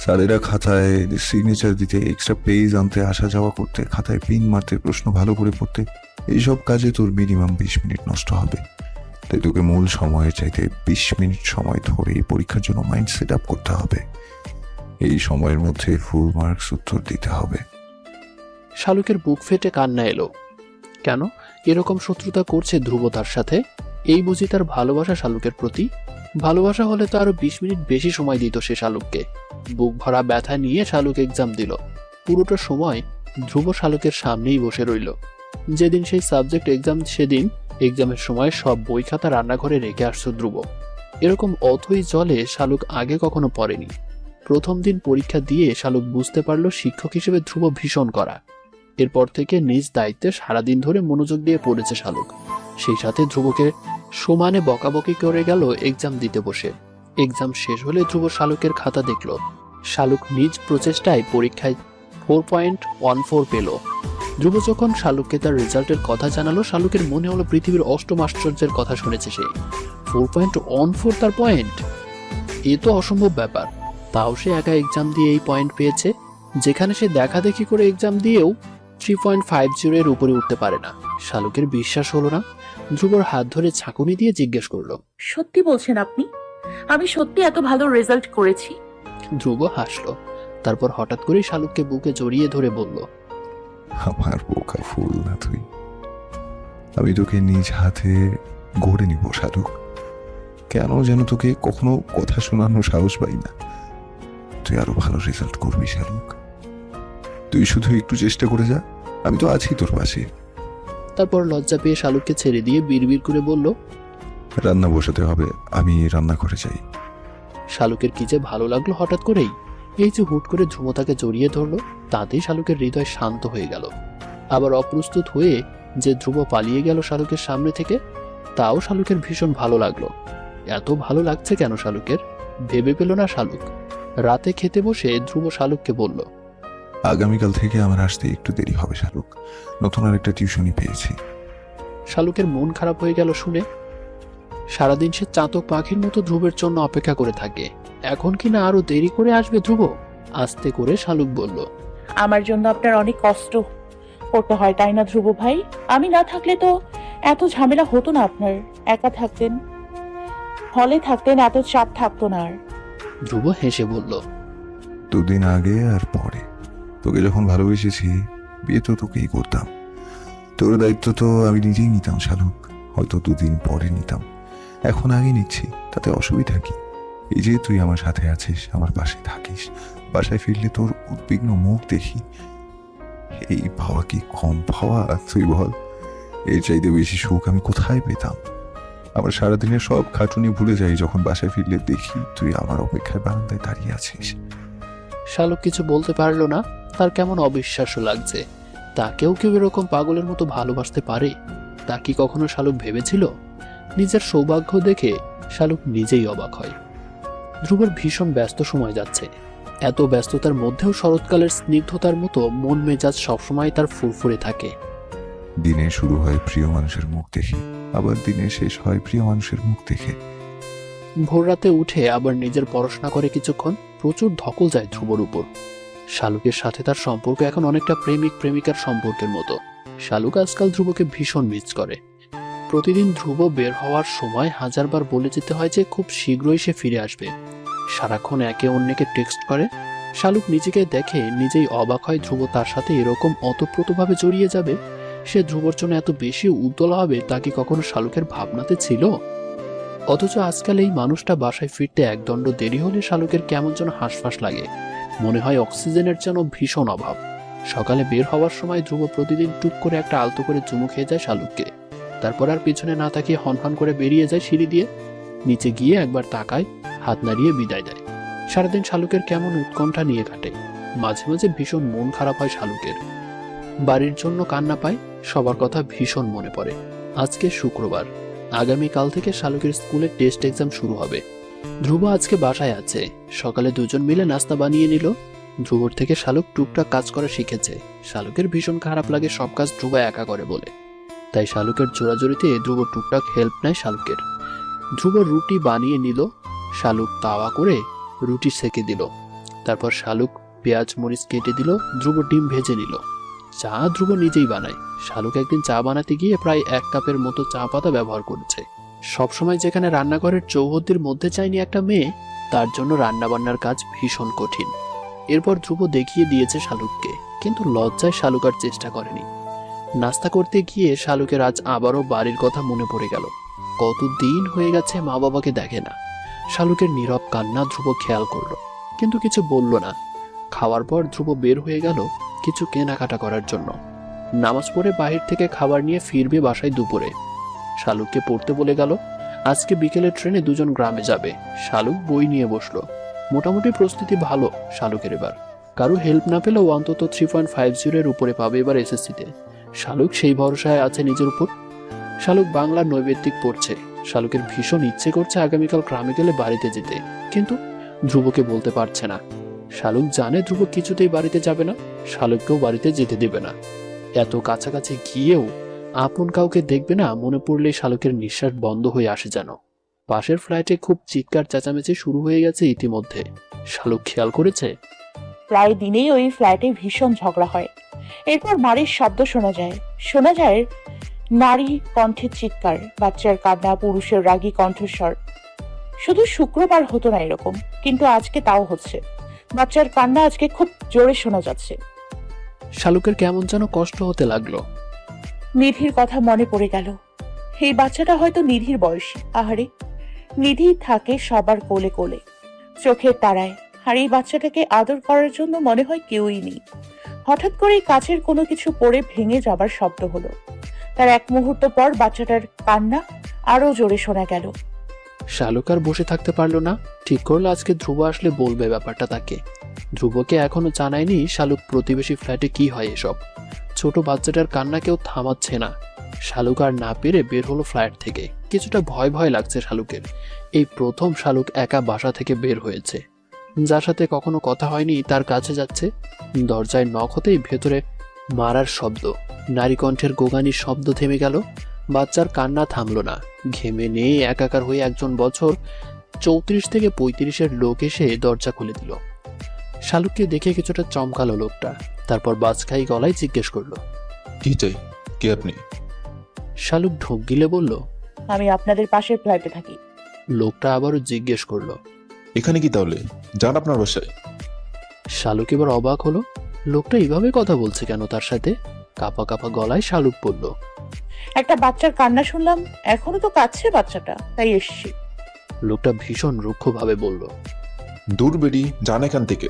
স্যারেরা খাতায় সিগনেচার দিতে, এক্সট্রা পেজ আনতে, আসা যাওয়া করতে, খাতায় পিন মারতে, প্রশ্ন ভালো করে পড়তে, এইসব কাজে তোর মিনিমাম 20 মিনিট নষ্ট হবে। তাই তোকে মূল সময়ের চাইতে 20 মিনিট সময় ধরে এই পরীক্ষার জন্য মাইন্ড সেট আপ করতে হবে। এই সময়ের মধ্যে ফুল মার্কস উত্তর দিতে হবে। শালুকের বুক ফেটে কান্না এলো। কেন এরকম শত্রুতা করছে ধ্রুব তার সাথে? এই বুঝি তার ভালোবাসা শালুকের প্রতি? ভালোবাসা হলে তো আরো 20 মিনিট বেশি সময় দিত সে শালুককে। বুক ভরা ব্যথা নিয়ে শালুক এক্সাম দিল। পুরোটা সময় ধ্রুব শালুকের সামনেই বসে রইল। যেদিন সেই সাবজেক্ট এক্সাম, সেদিন এক্সামের সময় সব বই খাতা রান্নাঘরে রেখে আসছে ধ্রুব। এরকম অথই জলে শালুক আগে কখনো পড়েনি। প্রথম দিন পরীক্ষা দিয়ে শালুক বুঝতে পারল শিক্ষক হিসেবে ধ্রুব ভীষণ কড়া। এরপর থেকে নিজ দায়িত্বে সারাদিন ধরে মনোযোগ দিয়ে পড়েছে শালুক। সেই সাথে ধ্রুবকে সমানে বকাবকি করে গেল এক্সাম দিতে বসে। এক্সাম শেষ হলে ধ্রুব শালুকের খাতা দেখল। শালুক নিজ প্রচেষ্টায় পরীক্ষায় 4.14 পেল। ধ্রুব যখন শালুককে তার রেজাল্টের কথা জানালো, শালুকের মনে হলো পৃথিবীর অষ্টম আশ্চর্যের কথা শুনেছে সে। 4.14 তার পয়েন্ট, এ তো অসম্ভব ব্যাপার। তাও সে একা এক্সাম দিয়ে এই পয়েন্ট পেয়েছে, যেখানে সে দেখাদেখি করে এক্সাম দিয়েও 3.50 এর উপরে উঠতে পারে না। শালুকের বিশ্বাস হলো না। ধ্রুবর হাত ধরে ঝাঁকুনি দিয়ে জিজ্ঞেস করলো, সত্যি বলছেন আপনি? আমি সত্যি এত ভালো রেজাল্ট করেছি? ধ্রুব হাসলো। তারপর হঠাৎ করেই শালুককে বুকে জড়িয়ে ধরে বলল, আমার বোকা ফুল না তুই, আমি তোকে নিজ হাতে গড়ে নিব শালুক। কেন যেন তোকে কখনো কথা শোনানোর সাহস পাই না। তুই আরো ভালো রেজাল্ট করবি শালুক, তুই শুধু একটু চেষ্টা করে যা, আমি তো আছি তোর পাশে। তারপর লজ্জা পেয়ে শালুককে ছেড়ে দিয়ে বিড়বিড় করে বলল, রান্না বসাতে হবে, আমি রান্না করে যাই। শালুকের কি যে ভালো লাগলো হঠাৎ করেই। এই যে হুট করে ধ্রুব তাকে জড়িয়ে ধরলো, তাতেই শালুকের হৃদয় শান্ত হয়ে গেল। আবার অপ্রস্তুত হয়ে যে ধ্রুব পালিয়ে গেল শালুকের সামনে থেকে, তাও শালুকের ভীষণ ভালো লাগলো। এত ভালো লাগছে কেন শালুকের, ভেবে পেল না শালুক। রাতে খেতে বসে ধ্রুব শালুককে বলল, আগামীকাল থেকে আমার আসতে একটু দেরি হবে শালুক, নতুন আরেকটা টিউশনি পেয়েছি। শালুকের মন খারাপ হয়ে গেল শুনে। সারাদিন সে চাতক পাখির মতো ধ্রুবের জন্য অপেক্ষা করে থাকে, এখন কিনা আরো দেরি করে আসবে ধ্রুব। আস্তে করে শালুক বলল, আমার জন্য আপনার অনেক কষ্ট করতে হয় তাই না ধ্রুব ভাই? আমি না থাকলে তো এত ঝামেলা হতো না আপনার, একা থাকতেন, হলে থাকতেন, এত চাপ থাকতো না আর। ধ্রুব হেসে বলল, দুদিন আগে আর পরে তোকে যখন ভালোবেসেছি, বিয়ে তো তোকেই করতাম। তোর দায়িত্ব তো আমি নিজেই নিতাম শালুক, হয়তো দুদিন পরে নিতাম, এখন আগে নিচ্ছি, তাতে অসুবিধা কি? এই যে তুই আমার সাথে আছিস, আমার পাশে থাকিস, বাসায় ফিরলে তোর উদ্বিগ্ন মুখ দেখি, এই পাওয়া কি কম পাওয়া তুই বল? এর চাইতে বেশি সুখ আমি কোথায় পেতাম? আমার সারাদিনের সব খাটুনি ভুলে যাই যখন বাসায় ফিরলে দেখি তুই আমার অপেক্ষায় বারান্দায় দাঁড়িয়ে আছিস। শালুক কিছু বলতে পারলো না, তার কেমন অবিশ্বাস্য লাগছে। তাকেও কেউ এরকম পাগলের মতো ভালোবাসতে পারে? তা কি কখনো শালুক ভেবেছিল? নিজের সৌভাগ্য দেখে শালুক নিজেই অবাক হয়। ধ্রুবের ভীষণ ব্যস্ত সময় যাচ্ছে, এত ব্যস্ততার মধ্যেও শরৎকালের স্নিগ্ধতার মতো মন মেজাজ সবসময় তার ফুরফুরে থাকে। দিনে শুরু হয় প্রিয় মানুষের মুখ দেখে, আবার দিনে শেষ হয় প্রিয় মানুষের মুখ দেখে। ভোর রাতে উঠে আবার নিজের পড়াশোনা করে কিছুক্ষণ, প্রচুর ধকল যায় ধ্রুবর উপর। শালুকের সাথে তার সম্পর্ক এখন অনেকটা প্রেমিক প্রেমিকার সম্পর্কের মতো। শালুক আজকাল ধ্রুবকে ভীষণ মিস করে। প্রতিদিন ধ্রুব বের হওয়ার সময় হাজারবার বলে যেতে হয় যে খুব শীঘ্রই সে ফিরে আসবে। সারাক্ষণ একে অন্যকে টেক্সট করে। শালুক নিজেকে দেখে নিজেই অবাক হয়, ধ্রুব তার সাথে এরকম অতপ্রতভাবে জড়িয়ে যাবে, সে ধ্রুবর জন্য এত বেশি উদ্দল হবে, তা কি কখনো শালুকের ভাবনাতে ছিল? অথচ আজকাল এই মানুষটা বাসায় ফিরতে একদণ্ড দেরি হলে শালুকের কেমন যেন হাঁসফাঁস লাগে, মনে হয় অক্সিজেনের যেন ভীষণ অভাব। সকালে বের হওয়ার সময় ধ্রুব প্রতিদিন টুক করে একটা আলতো করে চুমু খেয়ে যায় শালুককে, তারপর আর পিছনে না তাকিয়ে হনহন করে বেরিয়ে যায় সিঁড়ি দিয়ে। নিচে গিয়ে একবার তাকায়, হাত নাড়িয়ে বিদায় দেয়। সারাদিন শালুকের কেমন উৎকণ্ঠা নিয়ে কাটে। মাঝে মাঝে ভীষণ মন খারাপ হয় শালুকের, বাড়ির জন্য কান্না পায়, সবার কথা ভীষণ মনে পড়ে। আজকে শুক্রবার, আগামীকাল থেকে শালুকের স্কুলে টেস্ট এক্সাম শুরু হবে। ধ্রুব আজকে বাসায় আছে। সকালে দুজন মিলে নাস্তা বানিয়ে নিল। ধ্রুবর থেকে শালুক টুকটাক কাজ করা শিখেছে। শালুকের ভীষণ খারাপ লাগে সব কাজ ধ্রুব একা করে বলে, তাই শালুকের জোরাজোরিতে ধ্রুব টুকটাক হেল্প নেয় শালুকের। ধ্রুব রুটি বানিয়ে নিল, শালুক তাওয়া করে রুটি সেকে দিল। তারপর শালুক পেঁয়াজ মরিচ কেটে দিল, ধ্রুব ডিম ভেজে নিল। চা ধ্রুব নিজেই বানায়। শালুক একদিন চা বানাতে গিয়ে প্রায় 1 কাপের মতো চা পাতা ব্যবহার করেছে। সবসময় যেখানে রান্নাঘরের চৌহদ্দির মধ্যে চায়নি একটা মেয়ে, তার জন্য রান্নাবান্নার কাজ ভীষণ কঠিন। এরপর ধ্রুব দেখিয়ে দিয়েছে শালুককে, কিন্তু লজ্জায় শালুক আর চেষ্টা করেনি। নাস্তা করতে গিয়ে শালুকের আজ আবারও বাড়ির কথা মনে পড়ে গেল। কতদিন হয়ে গেছে মা বাবাকে দেখে না। শালুকের নীরব কান্না ধ্রুব খেয়াল করলো, কিন্তু কিছু বলল না। খাওয়ার পর ধ্রুব বের হয়ে গেল কিছু কেনাকাটা করার জন্য। নামাজ পড়ে বাহির থেকে খাবার নিয়ে ফিরবে বাসায় দুপুরে। শালুককে পড়তে বলে গেল। আজকে বিকেলের ট্রেনে দুজন গ্রামে যাবে। শালুক বই নিয়ে বসলো। মোটামুটি প্রস্তুতি ভালো শালুকের এবার। কারো হেল্প না পেলেও অন্তত 3.50 এর উপরে পাবে এবার এসএসসিতে। শালুক সেই ভরসায় আছে নিজের উপর। শালুক বাংলা নৈবেদিক পড়ছে। শালুকের ভীষণ ইচ্ছে করছে আগামীকাল গ্রামে গেলে বাড়িতে যেতে, কিন্তু ধ্রুবকে বলতে পারছে না। শালুক জানে ধ্রুব কিছুতেই বাড়িতে যাবে না, শালুককেও বাড়িতে যেতে দেবে না। এত কাছাকাছি গিয়েও আপন কাউকে দেখবে না মনে পড়লেই শালুকের নিঃশ্বাস বন্ধ হয়ে আসে যেন। পাশের ফ্ল্যাটে খুব চিৎকার চেঁচামেচি শুরু হয়ে গেছে ইতিমধ্যে। শালুক খেয়াল করেছে প্রায় দিনেই ওই ফ্ল্যাটে ভীষণ ঝগড়া হয়। এরপর মারির শব্দ শোনা যায় নারী কণ্ঠের চিৎকার, বাচ্চার কান্না, পুরুষের রাগী কণ্ঠস্বর। শুধু শুক্রবার হতো না এরকম, কিন্তু আজকে তাও হচ্ছে। বাচ্চার কান্না আজকে খুব জোরে শোনা যাচ্ছে। শালুকের কেমন যেন কষ্ট হতে লাগলো। নিধির কথা মনে পড়ে গেল। এই বাচ্চাটা হয়তো নিধির বয়সী। আহারে, নিধি থাকে সবার কোলে কোলে, চোখের তারায়, আর এই বাচ্চাটাকে আদর করার জন্য মনে হয় কেউই নেই। হঠাৎ করে কাছের কোনো কিছু পড়ে ভেঙে যাবার শব্দ হলো। তার এক মুহূর্ত পর বাচ্চাটার কান্না আরো জোরে শোনা গেল। শালুক আর বসে থাকতে পারলো না, ঠিক করলো আজকে ধ্রুব আসলে বলবে ব্যাপারটা তাকে। ধ্রুবকে এখনো জানায়নি শালুক প্রতিবেশী ফ্ল্যাটে কি হয় এসব। ছোট বাচ্চাটার কান্না কেউ থামাচ্ছে না। শালুক আর না পেরে বের হলো ফ্ল্যাট থেকে। কিছুটা ভয় ভয় লাগছে শালুকের। এই প্রথম শালুক একা বাসা থেকে বের হয়েছে। যার সাথে কখনো কথা হয়নি তার কাছে যাচ্ছে। দরজায় নখ হতেই ভেতরে মারার শব্দ, নারী কণ্ঠের গোগানির শব্দ থেমে গেল। বাচ্চার কান্না থামলো না। ঘেমে নিয়ে একাকার হয়ে একজন বছর 34 থেকে 35-এর লোক এসে দরজা খুলে দিল। শালুককে দেখে কিছুটা চমকালো লোকটা। তারপর বাজখাই গলায় জিজ্ঞেস করলো, কি চাই? কে আপনি? শালুক ঢোক গিলে বলল, আমি আপনাদের পাশের ফ্ল্যাটে থাকি। লোকটা আবারও জিজ্ঞেস করলো, এখানে কি তাহলে? যান আপনার বাসায়। শালুক এবার অবাক হলো। লোকটা এইভাবে কথা বলছে কেন তার সাথে? কাপা কাপা গলায় শালুক বলল, একটা বাচ্চার কান্না শুনলাম, এখনো তো কাঁদছে বাচ্চাটা, তাই এসছি। লোকটা ভীষণ রুক্ষভাবে বলল, দূর বেরি, যান এখান থেকে।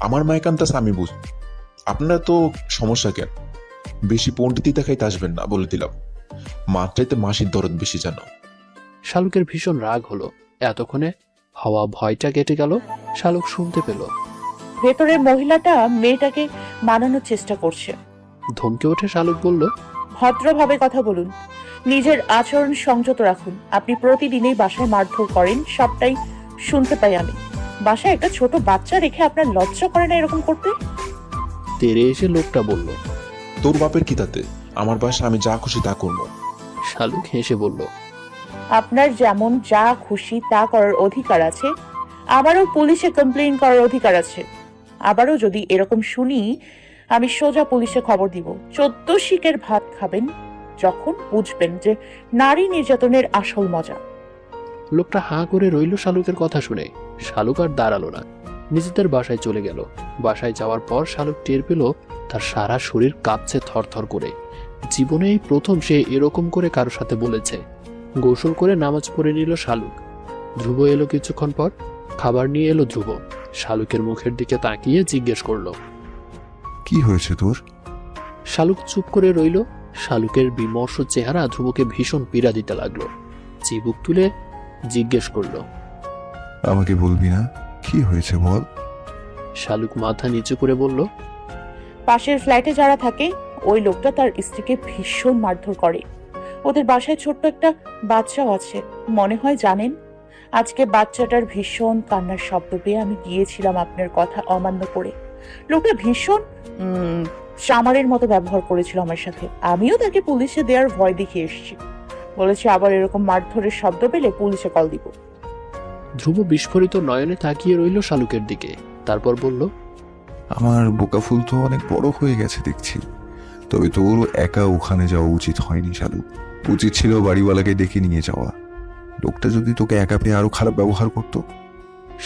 আমার মায়ের কান্তাছে আমি বুঝ। আপনার তো সমস্যা কেন? বেশি পণ্ডিতি দেখাইতে আসবেন না বলে দিলাম। মাত্রাইতে মাসির দরদ বেশি জানো। শালুকের ভীষণ রাগ হলো। এতক্ষণে হওয়া ভয়টা কেটে গেল। শালুক শুনতে পেল ভেতরের মহিলাটা মেয়েটাকে মানানোর চেষ্টা করছে। ধমকে উঠে শালুক বলল, ভদ্রভাবে কথা বলুন, নিজের আচরণ সংযত রাখুন। আপনি প্রতিদিনই বাসায় মারধর করেন, সবটাই শুনতে পাই আমি। বাসায় একটা ছোট বাচ্চা রেখে আপনার লজ্জা করে না এরকম করতে? তেরে এসে লোকটা বলল, তোর বাপের কি তাতে? আমার বাসা আমি যা খুশি তা করবো। শালুক হেসে বলল, আপনার যেমন যা খুশি তা করার অধিকার আছে, আমারও পুলিশে কমপ্লেইন করার অধিকার আছে। আবারও যদি এরকম শুনি, আমি সোজা পুলিশে খবর দিব। 14 শিকের ভাত খাবেন যখন বুঝবেন যে নারী নির্যাতনের আসল মজা। লোকটা হাঁ করে রইল শালুকের কথা শুনে। শালুক আর দাঁড়ালো না, নিজেদের বাসায় চলে গেল। বাসায় যাওয়ার পর শালুক টের পেল তার সারা শরীর কাঁপছে থরথর করে। জীবনে এই প্রথম সে এরকম করে কারোর সাথে বলেছে। গোসল করে নামাজ পড়ে নিল শালুক। ধ্রুব এলো কিছুক্ষণ পর। খাবার নিয়ে এলো ধ্রুব। শালুকের মুখের দিকে তাকিয়ে জিজ্ঞেস করলো, কি হয়েছে তোর? শালুক চুপ করে রইল। শালুকের বিমর্ষ চেহারা ধ্রুবকে ভীষণ পীড়া দিতে লাগলো। চিবুক তুলে জিজ্ঞেস করলো, আমাকে বলবি না কি হয়েছে বল? শালুক মাথা নিচু করে বলল, পাশের ফ্ল্যাটে যারা থাকে ওই লোকটা তার স্ত্রীকে ভীষণ মারধর করে। ওদের বাসায় ছোট্ট একটা বাচ্চাও আছে, মনে হয় জানেন। আজকে বাচ্চাটার ভীষণ কান্নার শব্দ পেয়ে আমি গিয়েছিলাম আপনার কথা অমান্য করে। লোকটা ভীষণ চামারের মতো ব্যবহার করেছিল আমার সাথে। আমিও তাকে পুলিশে দেওয়ার ভয় দেখিয়ে এসেছি। বলেছে আবার এরকম মারধরের শব্দ পেলে পুলিশে কল দিব। ধ্রুব বিস্ফোরিত নয়নে তাকিয়ে রইল শালুকের দিকে। তারপর বলল, আমার বোকা ফুল তো অনেক বড় হয়ে গেছে দেখছি। তবে তোর একা ওখানে যাওয়া উচিত হয়নি শালুক। উচিত ছিল বাড়িওয়ালাকে ডেকে নিয়ে যাওয়া। লোকটা যদি তোকে একা পেয়ে আরো খারাপ ব্যবহার করতো।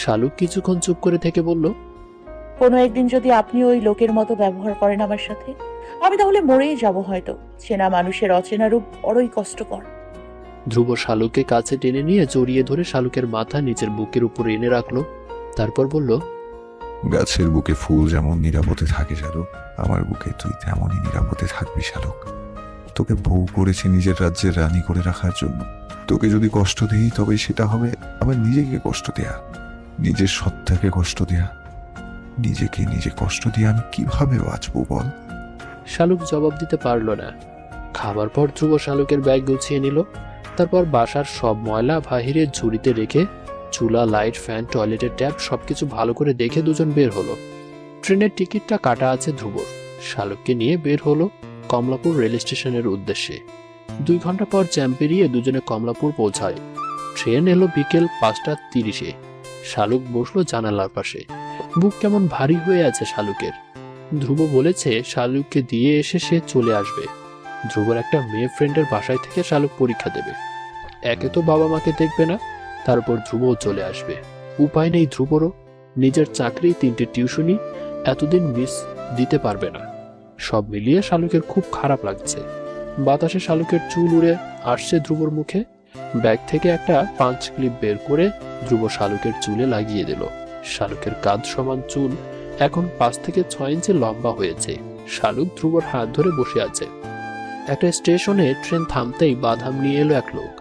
শালুক কিছুক্ষণ চুপ করে থেকে বলল, কোনো একদিন যদি আপনি ওই লোকের মতো ব্যবহার করেন আমার সাথে, আমি তাহলে মরেই যাব হয়তো। চেনা মানুষের অচেনা রূপ বড়ই কষ্টকর। ধ্রুব শালুককে কাছে টেনে নিয়ে জড়িয়ে ধরে শালুকের মাথা নিচের বুকের উপর এনে রাখলো। তারপর বলল, গাছের বুকে ফুল যেমন নিরাপদে থাকে শালুক, আমার বুকে তুই তেমনই নিরাপদে থাকবি শালুক। তোকে বউ করেছি নিজের রাজ্যের রানী করে রাখার জন্য। তোকে যদি কষ্ট দিই তবে সেটা হবে আবার নিজেকে কষ্ট দেয়া, নিজের সত্তাকে কষ্ট দেয়া। নিজেকে নিজে কষ্ট দিয়ে আমি কিভাবে বাঁচবো বল? শালুক জবাব দিতে পারল না। খাবার পর ধ্রুব শালুকের ব্যাগ গুছিয়ে নিল। তারপর বাসার সব ময়লা বাহিরের ঝুড়িতে রেখে চুলা, লাইট, ফ্যান, টয়লেটের ট্যাপ সবকিছু ভালো করে দেখে দুজন বের হলো। ট্রেনের টিকিটটা কাটা আছে ধ্রুবর। শালুককে নিয়ে বের হলো কমলাপুর রেল স্টেশনের উদ্দেশ্যে। 2 ঘন্টা পর জ্যাম পেরিয়ে দুজনে কমলাপুর পৌঁছায়। ট্রেন এলো বিকেল 5:30-এ। শালুক বসলো জানালার পাশে। বুক কেমন ভারী হয়ে আছে শালুকের। ধ্রুব বলেছে শালুককে দিয়ে এসে সে চলে আসবে। ধ্রুবর একটা মেয়ে ফ্রেন্ডের বাসায় থেকে শালুক পরীক্ষা দেবে। একে তো বাবা মাকে দেখবে না, তারপর ধ্রুবও চলে আসবে। উপায় নেই ধ্রুবরও। নিজের চাকরি, 3টে টিউশনি এতদিন মিস দিতে পারবে না। সব মিলিয়ে শালুকের খুব খারাপ লাগছে। বাতাসে শালুকের চুল উড়ে আসছে ধ্রুবর মুখে। ব্যাগ থেকে একটা পাঞ্চ ক্লিপ বের করে ধ্রুব শালুকের চুলে লাগিয়ে দিল। শালুকের কাঁধ সমান চুল এখন 5 থেকে 6 ইঞ্চি লম্বা হয়েছে। শালুক ধ্রুবর হাত ধরে বসে আছে। একটা স্টেশনে ট্রেন থামতেই বাদাম নিয়ে এলো এক লোক।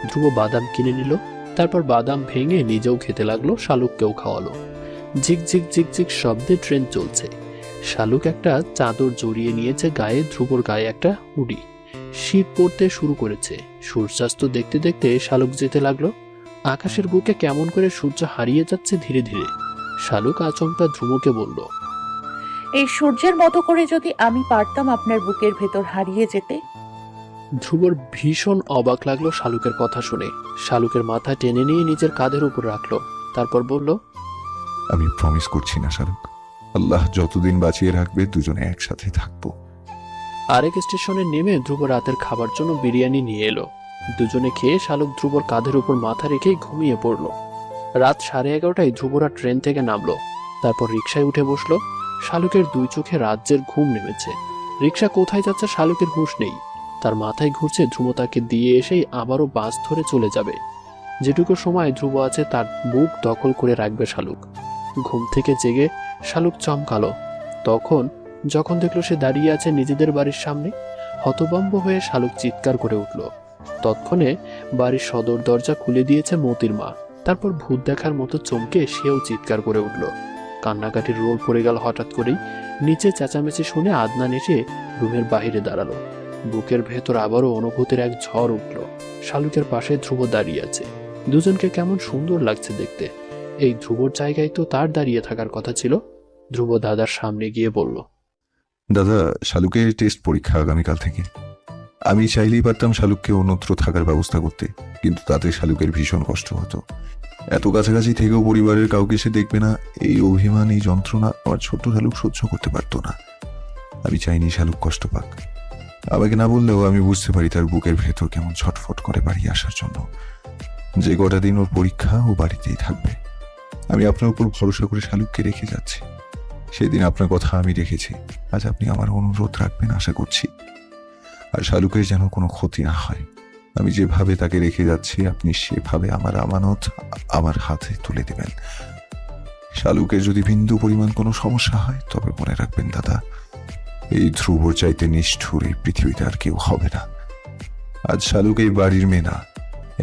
ধ্রুব বাদাম কিনে নিল, তারপর বাদাম ভেঙে নিজেও খেতে লাগলো, শালুককেও খাওয়ালো। ঝিকঝিক ঝিকঝিক শব্দে ট্রেন চলছে। শালুক একটা চাদর জড়িয়ে নিয়েছে গায়ে, ধ্রুবর গায়ে একটা হুডি। শীত পড়তে শুরু করেছে। সূর্যাস্ত দেখতে দেখতে শালুক যেতে লাগলো। আকাশের বুকে কেমন করে সূর্য হারিয়ে যাচ্ছে ধীরে ধীরে। শালুক আচমকা ধ্রুবকে বলল, এই সূর্যের মতো করে যদি আমি পারতাম আপনার বুকের ভেতর হারিয়ে যেতে। ধ্রুবর ভীষণ অবাক লাগলো শালুকের কথা শুনে। শালুকের মাথা টেনে নিয়ে নিজের কাঁধের উপর রাখলো, তারপর বলল, আমি প্রমিস করছি না শালুক, আল্লাহ যতদিন বাঁচিয়ে রাখবে দুজনে একসাথে থাকবো। আরেক স্টেশনে নেমে ধ্রুব রাতের খাবার জন্য বিরিয়ানি নিয়ে এলো। দুজনে খেয়ে শালুক ধ্রুবর কাঁধের উপর মাথা রেখেই ঘুমিয়ে পড়ল। রাত 11:30টায় ধ্রুবরা ট্রেন থেকে নামলো, তারপর রিকশায় উঠে বসলো। শালুকের 2 চোখে রাজ্যের ঘুম নেমেছে। রিকশা কোথায় যাচ্ছে শালুকের হুঁশ নেই। তার মাথায় ঘুরছে ধ্রুব তাকে দিয়ে এসেই আবারও বাস ধরে চলে যাবে। যেটুকু সময় ধ্রুব আছে তার বুক দখল করে রাখবে শালুক। ঘুম থেকে জেগে শালুক চমকালো যখন দেখলো সে দাঁড়িয়ে আছে নিজেদের বাড়ির সামনে। হতভম্ব হয়ে শালুক চিৎকার করে উঠল। তৎক্ষণে বাড়ির সদর দরজা খুলে দিয়েছে মতির মা। তারপর ভূত দেখার মতো চমকে সেও চিৎকার করে উঠল। কান্নাকাটির রোল পড়ে গেল হঠাৎ করেই। নিচে চেঁচামেচি শুনে আদনান এসে রুমের বাইরে দাঁড়ালো। বুকের ভেতর আবারও অনুভূতির এক ঝড় উঠল। শালুকের পাশে ধ্রুব দাঁড়িয়ে আছে। দুজনকে কেমন সুন্দর লাগছে দেখতে। এই ধ্রুবর জায়গায় তো তার দাঁড়িয়ে থাকার কথা ছিল। ধ্রুব দাদার সামনে গিয়ে বলল, দাদা, শালুকের টেস্ট পরীক্ষা আগামীকাল থেকে। আমি চাইলেই পারতাম শালুককে অন্যত্র থাকার ব্যবস্থা করতে, কিন্তু তাতে শালুকের ভীষণ কষ্ট হতো। এত কাছাকাছি থেকেও পরিবারের কাউকে সে দেখবে না, এই অভিমান, এই যন্ত্রণা আমার ছোট্ট শালুক সহ্য করতে পারতো না। আমি চাইনি শালুক কষ্ট পাক। আমাকে না বললেও আমি বুঝতে পারি তার বুকের ভেতর কেমন ছটফট করে বাড়ি আসার জন্য। যে কটা দিন ওর পরীক্ষা, ও বাড়িতেই থাকবে। আমি আপনার উপর ভরসা করে শালুককে রেখে যাচ্ছি। সেদিন আপনার কথা আমি রেখেছি, আজ আপনি আমার অনুরোধ রাখবেন আশা করছি। আর শালুকের যেন কোনো ক্ষতি না হয়। আমি যেভাবে তাকে রেখে যাচ্ছি আপনি সেভাবে আমার আমানত আমার হাতে তুলে দেবেন। শালুকের যদি বিন্দু পরিমাণ কোনো সমস্যা হয় তবে মনে রাখবেন দাদা, এই ধ্রুবর চাইতে নিষ্ঠুর এই পৃথিবীতে আর কেউ হবে না। আজ শালুক এই বাড়ির মেয়ে না,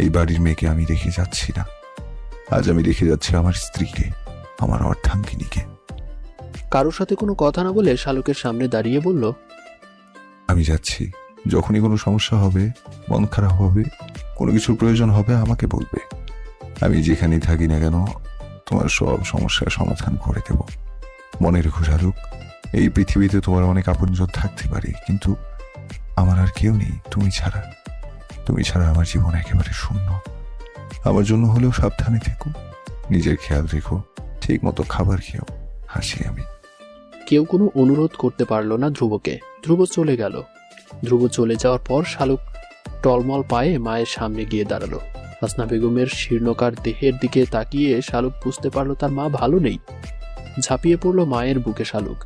এই বাড়ির মেয়েকে আমি রেখে যাচ্ছি না। আজ আমি রেখে যাচ্ছি আমার স্ত্রীকে, আমার অর্ধাঙ্গিনীকে। কারোর সাথে কোনো কথা না বলে শালুকের সামনে দাঁড়িয়ে বলল, আমি যাচ্ছি। যখনই কোনো সমস্যা হবে, মন খারাপ হবে, কোনো কিছুর প্রয়োজন হবে আমাকে বলবে। আমি যেখানেই থাকি না কেন তোমার সব সমস্যার সমাধান করে দেব। মনে রেখো শালুক, এই পৃথিবীতে তোমার অনেক আপনজন থাকতে পারে, কিন্তু আমার আর কেউ নেই তুমি ছাড়া। তুমি ছাড়া আমার জীবন একেবারে শূন্য। আমার জন্য হলেও সাবধানে থেকো, নিজের খেয়াল রেখো, ঠিক মতো খাবার খেও। হাসি আমি। কেউ কোনো অনুরোধ করতে পারলো না ধ্রুবকে। ধ্রুব চলে গেল। ধ্রুব চলে যাওয়ার পর শালুক টলমল পায়ে মায়ের সামনে গিয়ে দাঁড়ালো। হাসনা বেগমের শীর্ণকার দেহের দিকে তাকিয়ে শালুক বুঝতে পারলো তার মা ভালো নেই। ঝাঁপিয়ে পড়লো মায়ের বুকে শালুক।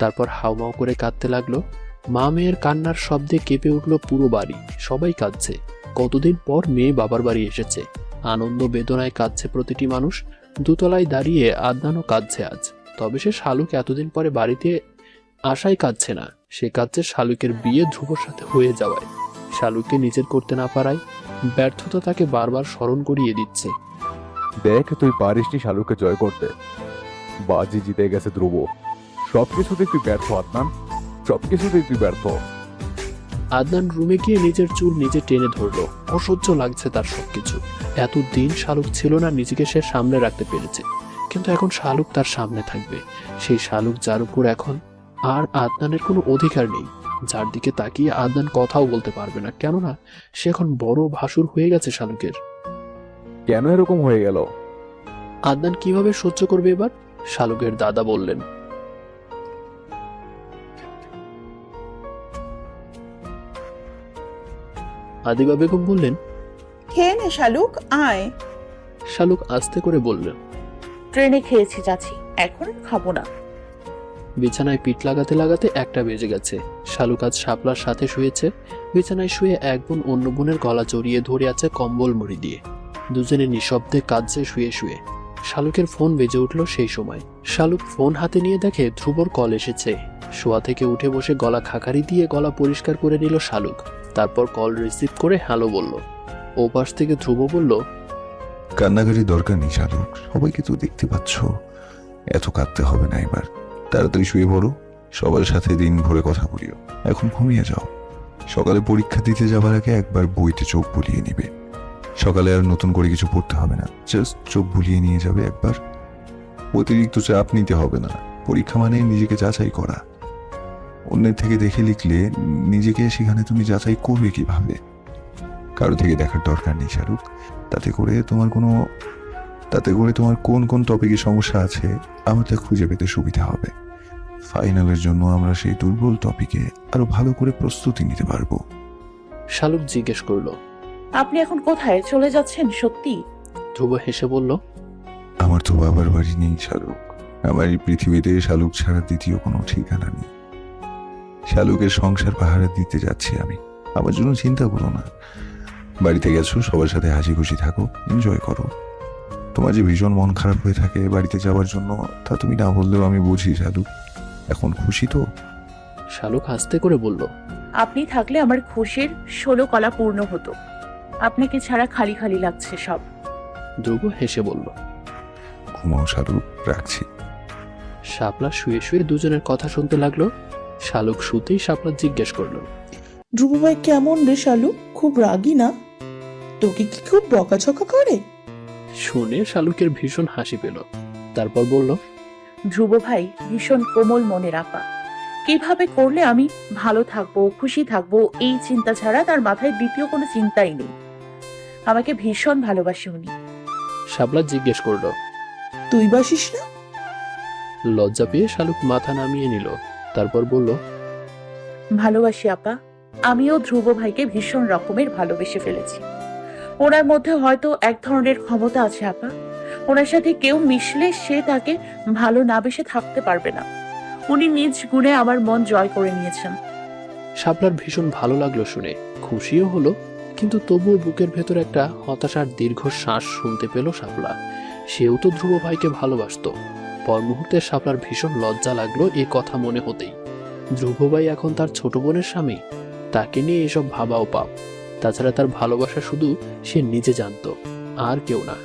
তারপর হাউমাউ করে কাঁদতে লাগলো। মা মেয়ের কান্নার শব্দে কেঁপে উঠলো পুরো বাড়ি। সবাই কাঁদছে। কতদিন পর মেয়ে বাবার বাড়ি এসেছে। আনন্দ বেদনায় কাঁদছে প্রতিটি মানুষ। দোতলায় দাঁড়িয়ে আদনানও কাঁদছে আজ। তবে সে শালুক এতদিন পরে বাড়িতে আশাই কাঁদছে না, সে কাঁদছে শালুকের বিয়ে ধ্রুবর সাথে হয়ে যাওয়ায়। শালুককে নিজের করতে না পারায় ব্যর্থতা তাকে বারবার স্মরণ করিয়ে দিচ্ছে। দেখ, তুই পারিসনি শালুককে জয় করতে। বাজি জিতে গেছে ধ্রুব। সবকিছুতেই তুই ব্যর্থ আদনান, সবকিছুতেই তুই ব্যর্থ। আদনান রুমে গিয়ে নিজের চুল নিজে টেনে ধরলো। অসহ্য লাগছে তার সবকিছু। এতদিন শালুক ছিল না, নিজেকে সে সামনে রাখতে পেরেছে, কিন্তু এখন শালুক তার সামনে থাকবে। সেই শালুক যার উপর এখন আর আদনানের কোনো অধিকার নেই, যার দিকে তাকিয়ে আদনান কথাও বলতে পারবে না, কেননা সে এখন বড় ভাসুর হয়ে গেছে শালুকের। কেন এরকম হয়ে গেল? আদনান কিভাবে সহ্য করবে এবার? শালুকের দাদা বললেন, আদিবা বেগম বললেন, খেয়ে নে শালুক, আয়। শালুক আস্তে করে বললেন, ট্রেনে খেয়েছি যাচ্ছি, এখন আর খাবো না। বিছানায় পিঠ লাগাতে লাগাতে 1টা বেজে গেছে। শালুক আজ শাপলার সাথে শুয়েছে। বিছানায় শুয়ে এক বোন অন্য বোনের গলা জড়িয়ে ধরে আছে কম্বল মুড়ি দিয়ে। দুজনে নিঃশব্দে কাঁদছে শুয়ে শুয়ে। শালুকের ফোন বেজে উঠল সেই সময়। শালুক ফোন হাতে নিয়ে দেখে ধ্রুবর কল এসেছে। শোয়া থেকে উঠে বসে গলা খাকারি দিয়ে গলা পরিষ্কার করে নিল শালুক। তারপর কল রিসিভ করে হ্যালো বলল। ও পাশ থেকে ধ্রুব বলল, কান্নাকাটির দরকার নেই শালুক, সবাইকে তো দেখতে পাচ্ছ, এত কাঁদতে হবে না এবার। তাড়াতাড়ি শুয়ে পড়ো, সবার সাথে দিন ভরে কথা বলিও। এখন ঘুমিয়ে যাও। সকালে পরীক্ষা দিতে যাবার আগে একবার বইতে চোখ বুলিয়ে নিবে। সকালে আর নতুন করে কিছু পড়তে হবে না, জাস্ট চোখ বুলিয়ে নিয়ে যাবে একবার। অতিরিক্ত চাপ নিতে হবে না। পরীক্ষা মানে নিজেকে যাচাই করা। অন্যের থেকে দেখে লিখলে নিজেকে সেখানে তুমি যাচাই করবে কিভাবে? কারো থেকে দেখার দরকার নেই শাহরুখ। তাতে করে তোমার কোন কোন টপিকে সমস্যা আছে আমার তা খুঁজে পেতে সুবিধা হবে। ফাইনালের জন্য আমরা সেই দুর্বল টপিকে আরো ভালো করে প্রস্তুতি নিতে পারবো। শালুক জিজ্ঞেস করলো, আপনি এখন কোথায় চলে যাচ্ছেন সত্যি? ধ্রুব হেসে বলল, আমার তো বাবার বাড়ি নেই শালুক। আমার এই পৃথিবীতে শালুক ছাড়া দ্বিতীয় কোনো ঠিকানা নেই। শালুকের সংসার পাহারা দিতে যাচ্ছি আমি। আমার জন্য চিন্তা করো না। বাড়িতে গেছো, সবার সাথে হাসি খুশি থাকো, এনজয় করো। তোমার যে ভীষণ মন খারাপ হয়ে থাকে বাড়িতে যাওয়ার জন্য, তা তুমি না বললেও আমি বুঝি শালুক। এখন খুশি তো? শালুক হাসতে করে বলল, আপনি থাকলে আমার খুশির 16 কলা পূর্ণ হতো। আপনাকে ছাড়া খালি খালি লাগছে সব। ধ্রুব হেসে বলল। ঘুমাও শালুক, রাখছি। শাপলা শুয়ে শুয়ে দুজনের কথা শুনতে লাগলো। শালুক শুতেই শাপলা জিজ্ঞেস করলো, ধ্রুব ভাই কেমন রে শালুক? খুব রাগী না? তোকে কি খুব বকাঝকা করে? শুনে শালুকের ভীষণ হাসি পেল। তারপর বলল, ধ্রুব ভাই ভীষণ কোমল মনের আপা। কিভাবে করলে আমি ভালো থাকবো, খুশি থাকবো, এই চিন্তা ছাড়া তার মাথায় দ্বিতীয় কোনো চিন্তাই নেই। আমাকে ভীষণ ভালোবাসে উনি। শাপলা জিজ্ঞেস করলো, তুই বাসিস না? লজ্জা পেয়ে শালুক মাথা নামিয়ে নিল। তারপর বলল, ভালোবাসি আপা। আমিও ধ্রুব ভাইকে ভীষণ রকমের ভালোবেসে ফেলেছি। ওনার মধ্যে হয়তো এক ধরনের ক্ষমতা আছে আপা। ওনার সাথে কেউ মিশলে সে তাকে ভালো না বেসে থাকতে পারবে না। উনি নিজ গুণে আমার মন জয় করে নিয়েছেন। শাপলার ভীষণ ভালো লাগলো শুনে, খুশিও হলো, কিন্তু তবুও বুকের ভেতর একটা হতাশার দীর্ঘ শ্বাস শুনতে পেল শাপলা। সেও তো ধ্রুব ভাইকে ভালোবাসতো। পর মুহূর্তে শাপলার ভীষণ লজ্জা লাগলো এ কথা মনে হতেই। ধ্রুব ভাই এখন তার ছোট বোনের স্বামী, তাকে নিয়ে এসব ভাবাও পাপ। তাছাড়া তার ভালোবাসা শুধু সে নিজে জানতো, আর কেউ না।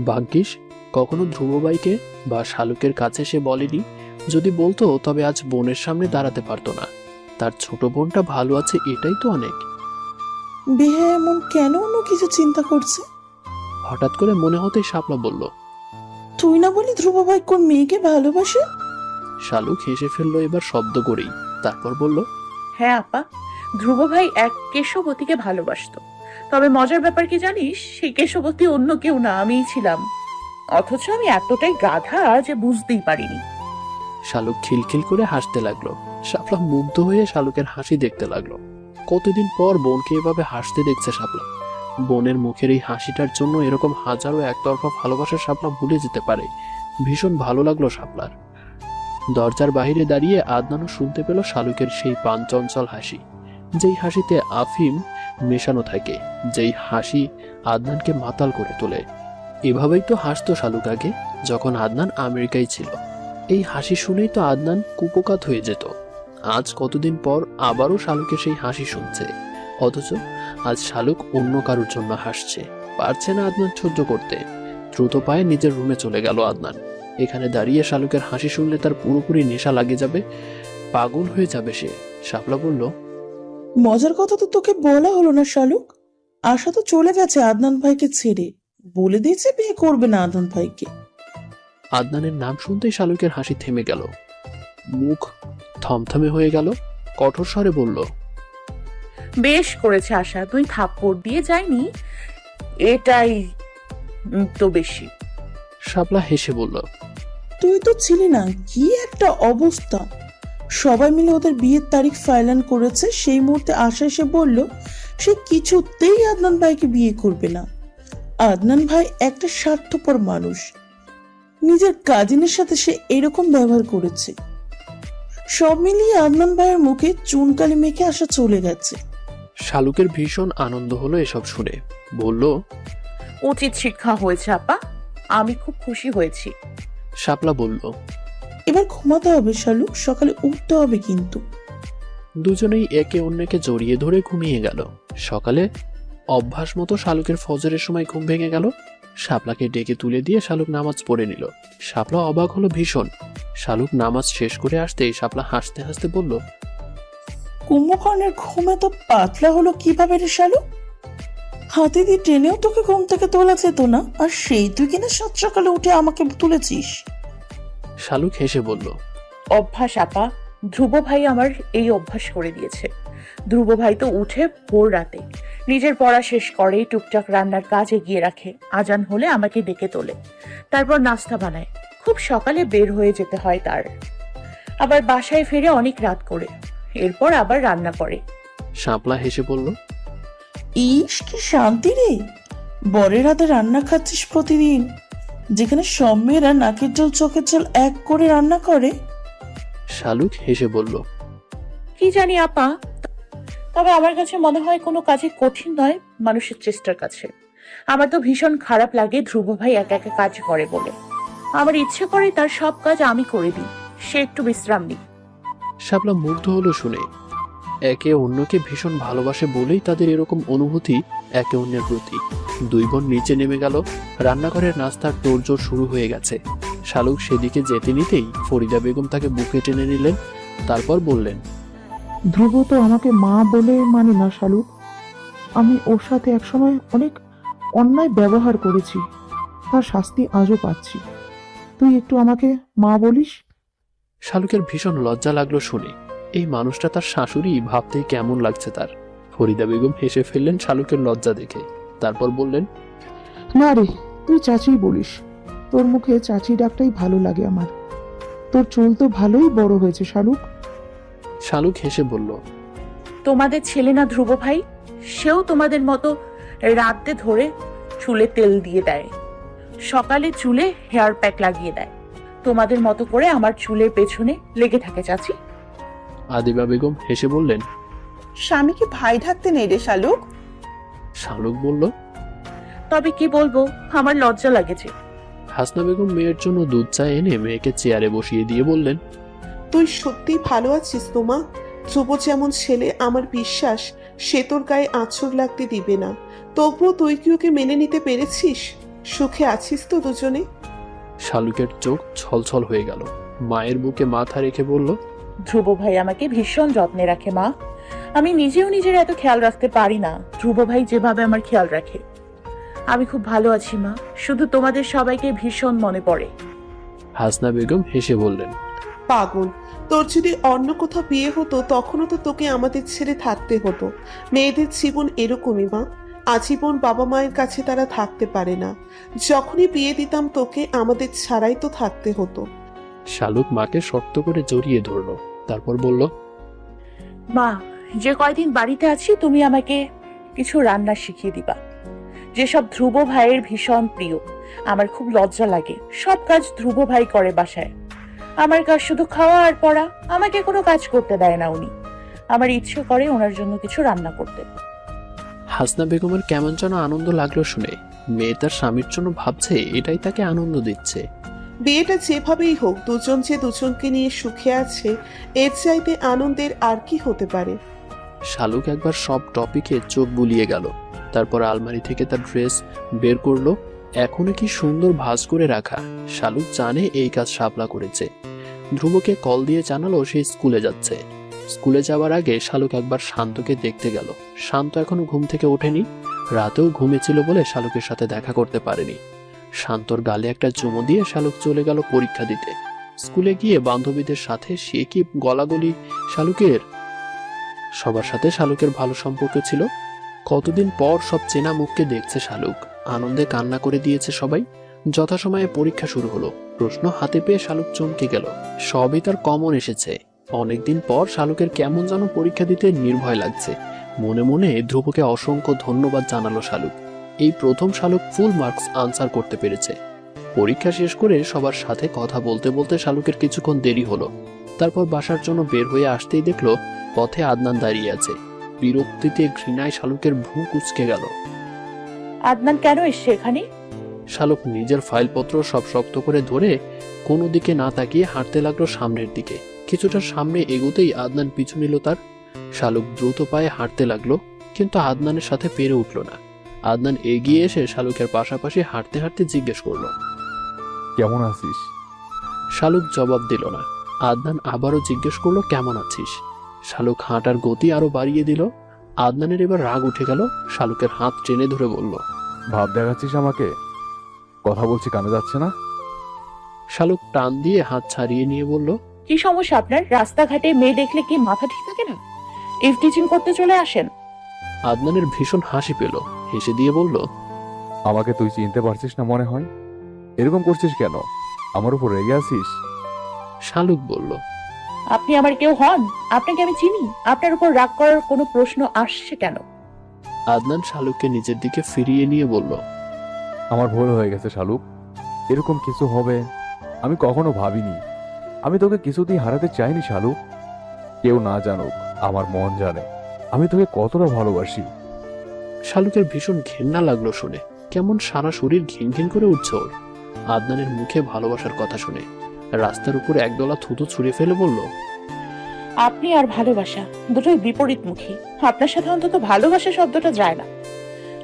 ভাগ্যিস কখনো ধ্রুব ভাইকে বা শালুকের কাছে সে বলেনি। যদি বলতো তবে আজ বোনের সামনে দাঁড়াতে পারতো না। তার ছোট বোনটা ভালো আছে, এটাই তো অনেক। বিহে এমন কেন অন্য কিছু চিন্তা করছে? হঠাৎ করে মনে হতেই শাপলা বলল, তুই না বলি ধ্রুব ভাই কোন মেয়েকে ভালোবাসে? শালুক হেসে ফেললো এবার শব্দ করেই। তারপর বলল, হ্যাঁ আপা, ধ্রুব ভাই এক কেশবতীকে ভালোবাসতো। তবে মজার ব্যাপার কি জানিস, সেই কেশবতী অন্য কেউ না, আমিই ছিলাম। অথচ আমি এতটাই গাধা যে বুঝতেই পারিনি। শালুক খিলখিল করে হাসতে লাগলো। শাপলা মুগ্ধ হয়ে শালুকের হাসি দেখতে লাগলো। কতদিন পর বোনকে এভাবে হাসতে দেখছে শাপলা। বোনের মুখের এই হাসিটার জন্য এরকম হাজারো একতরফা ভালোবাসা শাপলা ভুলে যেতে পারে। ভীষণ ভালো লাগলো শাপলার। দরজার বাহিরে দাঁড়িয়ে আদনানও শুনতে পেল শালুকের সেই প্রাণচঞ্চল হাসি, যেই হাসিতে আফিম মেশানো থাকে, যেই হাসি আদনানকে মাতাল করে তোলে। এভাবেই তো হাসতো শালুক আগে, যখন আদনান আমেরিকায় ছিল। এই হাসি শুনেই তো আদনান কুপোকাত হয়ে যেত। আজ কতদিন পর আবারও শালুকের সেই হাসি শুনছে, অথচ আজ শালুক অন্য কারোর জন্য হাসছে। পারছে না আদনান সহ্য করতে। দ্রুত পায়ে নিজের রুমে চলে গেল আদনান। এখানে দাঁড়িয়ে শালুকের হাসি শুনলে তার পুরোপুরি নেশা লাগে যাবে, পাগল হয়ে যাবে সে। শাপলা বলল, মজার কথা তো তোকে বলা হলো না শালুক। আশা তো চলে গেছে আদনান ভাইকে ছেড়ে, বলে দিয়েছে বিয়ে করবে না আদনান ভাইকে। আদনানের নাম শুনতেই শালুকের হাসি থেমে গেল, মুখ থমথমে হয়ে গেল। কঠোর স্বরে বলল, বেশ করেছে আশা, তুই থাপ্পড় দিয়ে যায়নি, এটাই তো বেশি। শাপলা হেসে বলল, তুই তো ছিলি না, কি একটা অবস্থা। সবাই মিলে ওদের বিয়ের তারিখ ফাইনাল করেছে, সেই মুহূর্তে আশা এসে বলল সে কিছুতেই আদনান ভাইকে বিয়ে করবে না। আদনান ভাই একটা স্বার্থপর মানুষ, নিজের কাজিনের সাথে সে এরকম ব্যবহার করেছে। সব মিলিয়ে আদনান ভাইয়ের মুখে চুনকালি মেখে আসা চলে গেছে। শালুকের ভীষণ আনন্দ হলো এসব শুনে। বলল, উচিত শিক্ষা হয়েছে আপা, আমি খুব খুশি হয়েছি। শাপলা বলল, এবার ঘুমাতে হবে শালুক, সকালে উঠতে হবে কিন্তু। দুজনেই একে অন্যকে জড়িয়ে ধরে ঘুমিয়ে গেল। সকালে অভ্যাস মতো শালুকের ফজরের সময় ঘুম ভেঙে গেল। শাপলাকে ডেকে তুলে দিয়ে শালুক নামাজ পড়ে নিল। শাপলা অবাক হলো ভীষণ। শালুক নামাজ শেষ করে আসতেই শাপলা হাসতে হাসতে বলল, কুম্ভকর্ণের ঘুম এত পাতলা হলো কিভাবে রে শালুক? হাতে দিয়ে টেনেও তোকে ঘুম থেকে তোলা যেত না, আর সেই তুই কিনা সাত সকালে উঠে আমাকে তুলেছিস। শালুক হেসে বলল, অভ্যাস আপা, ধ্রুব ভাই আমার এই অভ্যাস করে দিয়েছে। ধ্রুব ভাই তো উঠে ভোর রাতে নিজের পড়া শেষ করে টুকটাক রান্নার কাজ এগিয়ে রাখে, আজান হলে আমাকে ডেকে তোলে, তারপর নাস্তা বানায়। খুব সকালে বের হয়ে যেতে হয় তার, আবার বাসায় ফিরে অনেক রাত করে, এরপর আবার রান্না করে। শাপলা হেসে বলল, ইস কি শান্তি রে, বরের হাতে রান্না খাচ্ছিস প্রতিদিন, যেখানে সব মেয়েরা নাকের জল চোখের জল এক করে রান্না করে। শালুক হেসে বলল, কি জানি আপা, তবে আমার কাছে মনে হয় কোনো কাজে কঠিন নয় মানুষের চেষ্টার কাছে। আমার তো ভীষণ খারাপ লাগে ধ্রুব ভাই একা একা কাজ করে বলে। আমার ইচ্ছে করে তার সব কাজ আমি করে দিই, সে একটু বিশ্রাম নিই। শাপলা মুগ্ধ হলো শুনে। একে অন্যকে ভীষণ ভালোবাসে বলেই তাদের এরকম অনুভূতি একে অন্যের প্রতি। দুই বোন নিচে নেমে গেল। রান্নাঘরের নাস্তার তোড়জোড় শুরু হয়ে গেছে। শালুক সেদিকে যেতে নিতেই ফরিদা বেগম তাকে বুকে টেনে নিলেন। তারপর বললেন, ধ্রুব তো আমাকে মা বলে মানে না শালুক, আমি ওর সাথে একসময় অনেক অন্যায় ব্যবহার করেছি, তার শাস্তি আজও পাচ্ছি। তুই একটু আমাকে মা বলিস। শালুকের ভীষণ লজ্জা লাগলো শুনে। এই মানুষটা তার শাশুড়ি, ভাবতেই কেমন লাগছে তার। ফরিদা বেগম হেসে ফেললেন শালুকের লজ্জা দেখে। তারপর বললেন, না রে, তুই চাচিই বলিস, তোর মুখে চাচি ডাকটাই ভালো লাগে আমার। তোর চুল তো ভালোই বড় হয়েছে শালুক। শালুক হেসে বলল, তোমাদের ছেলে না ধ্রুব ভাই, সেও তোমাদের মতো রাতে ধরে চুলে তেল দিয়ে দেয়, সকালে চুলে হেয়ার প্যাক লাগিয়ে দেয়, তোমাদের মতো করে আমার চুলের পেছনে লেগে থাকে চাচি। আদিবা বেগম হেসে বললেন, স্বামীকে ভাই ডাকতে নেই রে শালুক। শালুক বলল, তবে কি বলবো, আমার লজ্জা লাগেছে। হাসনা বেগম মেয়ের জন্য দুধ চা এনে মেয়েকে চেয়ারে বসিয়ে দিয়ে বললেন, তুই সত্যিই ভালো আছিস তো মা? ধ্রুব যেমন ছেলে, আমার বিশ্বাস সে তোর গায়ে আঁচড় লাগতে দিবে না। তবুও তুই কি ওকে মেনে নিতে পেরেছিস? সুখে আছিস তো দুজনে? শালুকের চোখ ছলছল হয়ে গেল। মায়ের বুকে মাথা রেখে বলল, ধ্রুব ভাই আমাকে ভীষণ যত্নে রাখে মা, আমি নিজেও নিজের এত খেয়াল রাখতে পারি না ধ্রুব ভাই যেভাবে আমার খেয়াল রাখে। আমি খুব ভালো আছি মা, শুধু তোমাদের সবাইকে ভীষণ মনে পড়ে। হাসনা বেগম হেসে বললেন, পাগল, তোর যদি অন্য কোথাও বিয়ে হতো তখনও তো তোকে আমাদের ছেড়ে থাকতে হতো। মেয়েদের জীবন এরকমই মা, আজীবন বাবা মায়ের কাছে তারা থাকতে পারে না। যখনই বিয়ে দিতাম তোকে আমাদের ছাড়াই তো থাকতে হতো। শালুক মাকে শক্ত করে জড়িয়ে ধরল। তারপর বলল, মা, যে কয়দিন বাড়িতে আছি তুমি আমাকে কিছু রান্না শিখিয়ে দিবা, যেসব ধ্রুব ভাইয়ের ভীষণ প্রিয়। আমার খুব লজ্জা লাগে, সব কাজ ধ্রুব ভাই করে বাসায়, আমার কাজ শুধু খাওয়া আর পড়া, আমাকে কোনো কাজ করতে দেয় না উনি। আমার ইচ্ছে করে ওনার জন্য কিছু রান্না করতে। হাসনা বেগমের কেমন যেন আনন্দ লাগলো শুনে। মেয়ে তার স্বামীর জন্য ভাবছে, এটাই তাকে আনন্দ দিচ্ছে। বিয়েটা যেভাবেই হোক, দুজন যে দুজনকে নিয়ে সুখে আছে, এর চাইতে আনন্দের আর কি হতে পারে? শালুক একবার সব টপিকে চোখ বুলিয়ে গেল। তারপর আলমারি থেকে তার ড্রেস বের করলো। এখনো কি সুন্দর ভাঁজ করে রাখা। শালুক জানে এই কাজ শাপলা করেছে। ধ্রুবকে কল দিয়ে জানালো সে স্কুলে যাচ্ছে। স্কুলে যাওয়ার আগে শালুক একবার শান্তকে দেখতে গেল। শান্ত এখনো ঘুম থেকে ওঠেনি। রাতেও ঘুমেছিল বলে শালুকের সাথে দেখা করতে পারেনি। শান্তর গালে একটা চুমু দিয়ে শালুক চলে গেল পরীক্ষা দিতে। স্কুলে গিয়ে বান্ধবীদের সাথে সে কি গলাগলি শালুকের। সবার সাথে শালুকের ভালো সম্পর্ক ছিল। কতদিন পর সব চেনা মুখকে দেখছে শালুক। আনন্দে কান্না করে দিয়েছে সবাই। যথাসময়ে পরীক্ষা শুরু হলো। প্রশ্ন হাতে পেয়ে শালুক চমকে গেল। সবই তার কমন এসেছে। অনেকদিন পর শালুকের কেমন যেন পরীক্ষা দিতে নির্ভয় লাগছে। মনে মনে ধ্রুবকে অসংখ্য ধন্যবাদ জানালো শালুক। এই প্রথম শালুক ফুল মার্কস আনসার করতে পেরেছে। পরীক্ষা শেষ করে সবার সাথে কথা বলতে বলতে শালুকের কিছুক্ষণ দেরি হলো। তারপর বাসার জন্য বের হয়ে আসতেই দেখলো পথে আদনান দাঁড়িয়ে আছে। বিরক্তিতে ঘৃণায় শালুকের ভ্রু কুঁচকে গেল। আদনান কেন এসছে এখানে? শালুক নিজের ফাইলপত্র সব শক্ত করে ধরে কোনো দিকে না তাকিয়ে হাঁটতে লাগলো সামনের দিকে। কিছুটা সামনে এগোতেই আদনান পিছু নিল তার। শালুক দ্রুত পায়ে হাঁটতে লাগলো, কিন্তু আদনানের সাথে পেরে উঠল না। আদনান এগিয়ে এসে শালুকের পাশাপাশি হাঁটতে হাঁটতে জিজ্ঞেস করলো, কেমন আছিস? শালুক জবাব দিল না। আদনান আবারও জিজ্ঞেস করলো, কেমন আছিস? শালুক হাঁটার গতি আরো বাড়িয়ে দিল। আদনানের এবার রাগ উঠে গেল। শালুকের হাত টেনে ধরে বলল, ভাব দেখাচ্ছিস আমাকে? কথা বলছি কানে যাচ্ছে না? শালুক টান দিয়ে হাত ছাড়িয়ে নিয়ে বলল, কি সমস্যা আপনার? রাস্তাঘাটে মেয়ে দেখলে কি মাথা ঠিক থাকে না? ইফটিচিং করতে চলে আসেন? আদনানের ভীষণ হাসি পেল। হেসে দিয়ে বলল, আমাকে তুই চিনতে পারছিস না মনে হয়? এরকম করছিস কেন? আমার উপর রেগে আছিস? শালুক বলল, আপনি আমার কেউ হন? আপনাকে আমি চিনি? আপনার উপর রাগ করার কোনো প্রশ্ন আসছে কেন? আদনান শালুককে নিজের দিকে ফিরিয়ে নিয়ে বলল, আমার ভুল হয়ে গেছে শালুক, এরকম কিছু হবে আমি কখনো ভাবিনি। আমি তোকে কিছুতেই হারাতে চাইনি শালুক। কেউ না জানুক, আমার মন জানে আমি তোকে কতটা ভালোবাসি। শালুকের ভীষণ ঘেন্না লাগলো শুনে। কেমন সারা শরীর ঘিন ঘিন করে উঠছে ওর। আদনানের মুখে ভালোবাসার কথা শুনে রাস্তার উপর একদলা থুতু ছুঁড়ে ফেলে বলল, আপনি আর ভালোবাসা দুটোই বিপরীতমুখী। আপনার সাথে অন্তত ভালোবাসা শব্দটা যায় না।